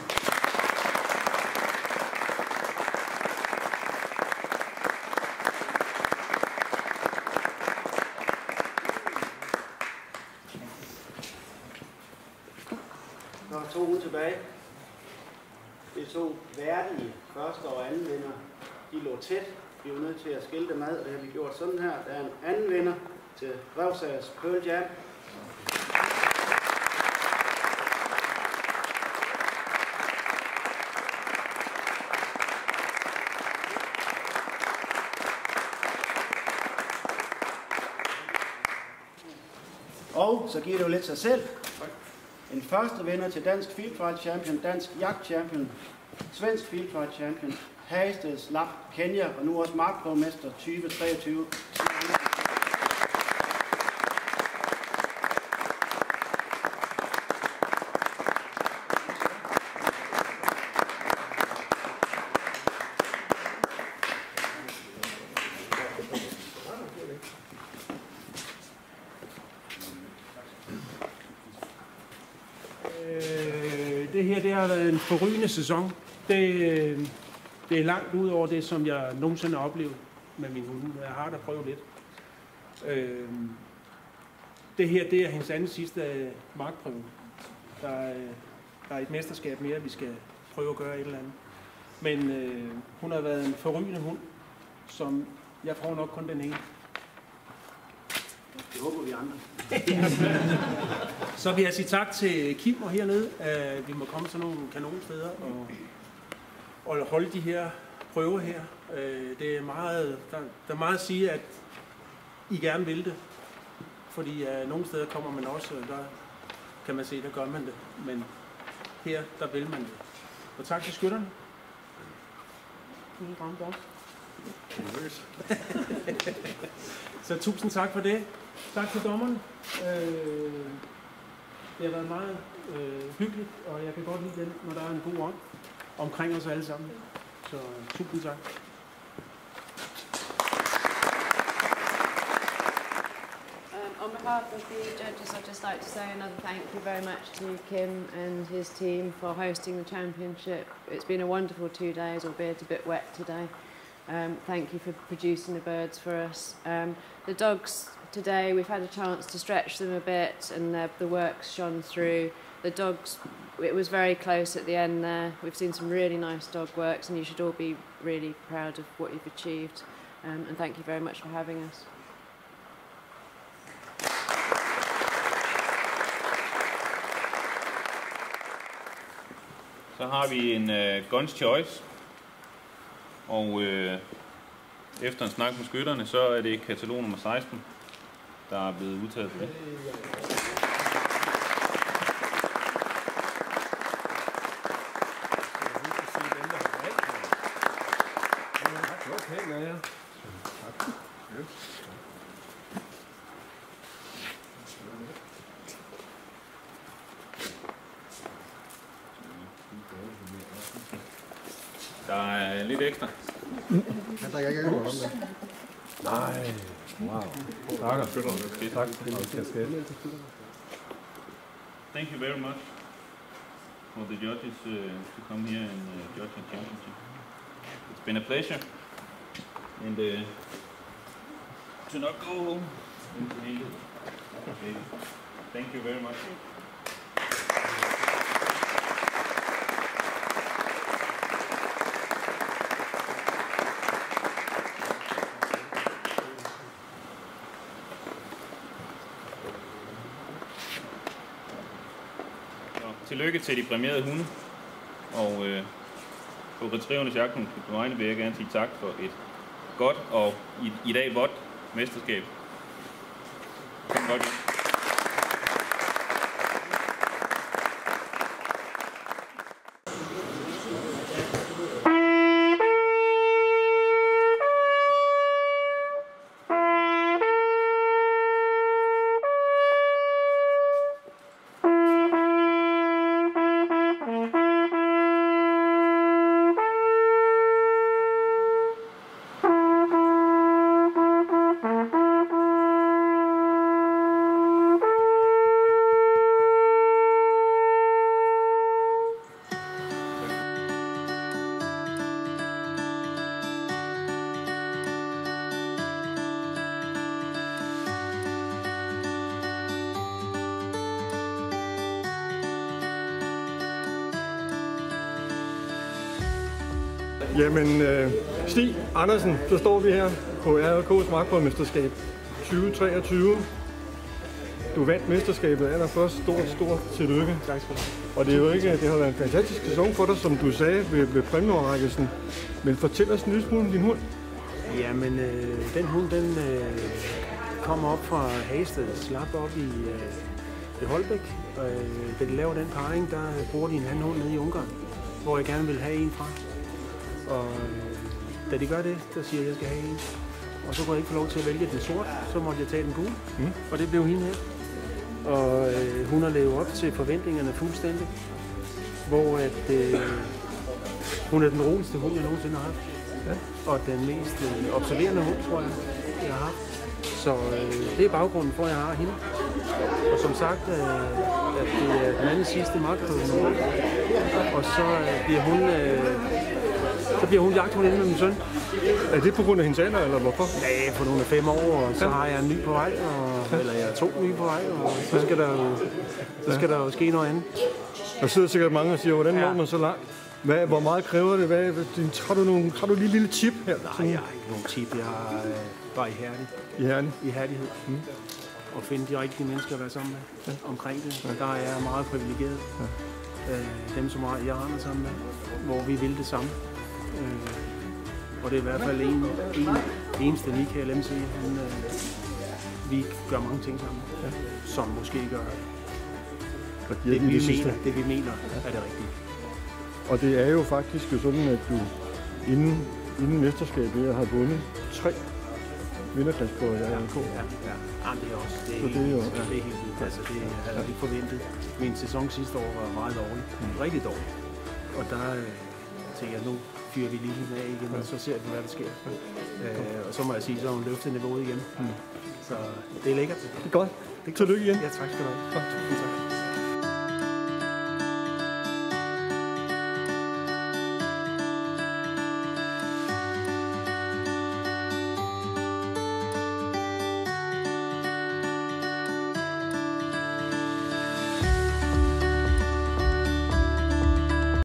Der er 2 hunde tilbage. Det er 2 værdige første og anden vinder. De lå tæt. Vi var nødt til at skille dem ad, og det har vi gjort sådan her. Der er en anden vinder til Revsagers Pearl Jam. Og så giver det jo lidt sig selv. En første vinder til Dansk Fieldfight Champion, Dansk Jagt Champion, Svensk Fieldfight Champion, Hagesteds Lap Kenya og nu også markprøvemester 2023. Det her, det har været en forrygende sæson. Det er langt ud over det, som jeg nogensinde har oplevet med min hunde. Jeg har da prøvet lidt. Det her, det er hendes anden sidste markprøve. Der er et mesterskab mere, vi skal prøve at gøre et eller andet. Men hun har været en forrygende hund, som jeg tror nok kun den ene. Det håber vi andre. Så vil jeg sige tak til Kim og hernede. Vi må komme til nogle kanonsteder og holde de her prøver her. Det er meget, der er meget at sige, at I gerne vil det. Fordi nogle steder kommer man også, og der kan man se, der gør man det. Men her, der vil man det. Og tak til skytterne. Så tusind tak for det. Tak til dommerne. Det har været meget hyggeligt, og jeg kan godt lide det, når der er en god ånd omkring os alle sammen. Så tusind tak. On behalf of the judges, I'd just like to say another thank you very much to Kim and his team for hosting the championship. It's been a wonderful 2 days, albeit a bit wet today. Thank you for producing the birds for us. The dogs today, we've had a chance to stretch them a bit and the work's shone through. The dogs, it was very close at the end there. We've seen some really nice dog works and you should all be really proud of what you've achieved. And thank you very much for having us. Så har vi en Guns Choice, og efter en snak med skytterne, så er det katalog nummer 16, der er blevet udtaget for det. Der er lidt ekstra. Han drikker ikke alkohol om det. Nej. Wow. Tak for det. Tak for det. Thank you very much for the judges to come here and judge the championship. It's been a pleasure. And to not go home empty-handed. Okay. Thank you very much. Tillykke til de præmierede hunde, og på Retrievernes Jagtklub på vegne vil jeg gerne sige tak for et godt og i dag vådt mesterskab. Kom godt. Jamen, Stig Andersen, så står vi her på RLK's markboldmesterskab 2023. Du vandt mesterskabet allerførst. Stort tillykke. Tak skal du have. Og det er jo ikke, det har været en fantastisk sæson for dig, som du sagde ved præmieoverrækkelsen. Men fortæl os en lille smule om din hund. Jamen, den hund, den kommer op fra Hagested, slap op i Holbæk. Da de laver den parring, der bruger de en anden hund nede i Ungarn, hvor jeg gerne vil have en fra. Og da de gør det, der siger jeg, at jeg skal have en. Og så kunne jeg ikke få lov til at vælge den sort, så måtte jeg tage den gule. Og det blev hende her. Og hun har levet op til forventningerne fuldstændig. Hvor at, hun er den roligste hund, jeg nogensinde har haft. Ja. Og den mest observerende hund, tror jeg har haft. Så det er baggrunden for, at jeg har hende. Og som sagt, at det er den anden sidste magtprøve. Og så bliver hun jagthund inde med min søn. Er det på grund af hendes alder, eller hvorfor? Nej, for nogle af 5 år, og så har jeg en ny på vej, eller jeg har 2 nye på vej, og så skal der jo ske noget andet. Der sidder sikkert mange og siger, hvordan når man så langt? Hvor meget kræver det? Har du lige et lille tip her? Nej, jeg har ikke nogen tip. Jeg har bare ihærdighed. Og finde de rigtige mennesker at være sammen med omkring det. Der er jeg meget privilegeret. Dem, som jeg har sammen med, hvor vi vil det samme. Og det er i hvert fald eneste Michael MC. Vi gør mange ting sammen, som måske gør det vi mener er det rigtige. Og det er jo faktisk sådan, at du inden mesterskabet har vundet 3 vinderklasse på RLK. Ja, det er også. Det er helt vildt. Altså, det havde jeg ikke forventet. Min sæson sidste år var meget dårlig. Rigtig dårlig. Og der tænker jeg, nu fyrer vi lige hende af igen, og så ser vi, hvad der sker. Og så må jeg sige, så har hun løftet niveauet igen. Så det er lækkert. Det er godt. Tillykke igen. Ja, tak skal du have. Tusind tak.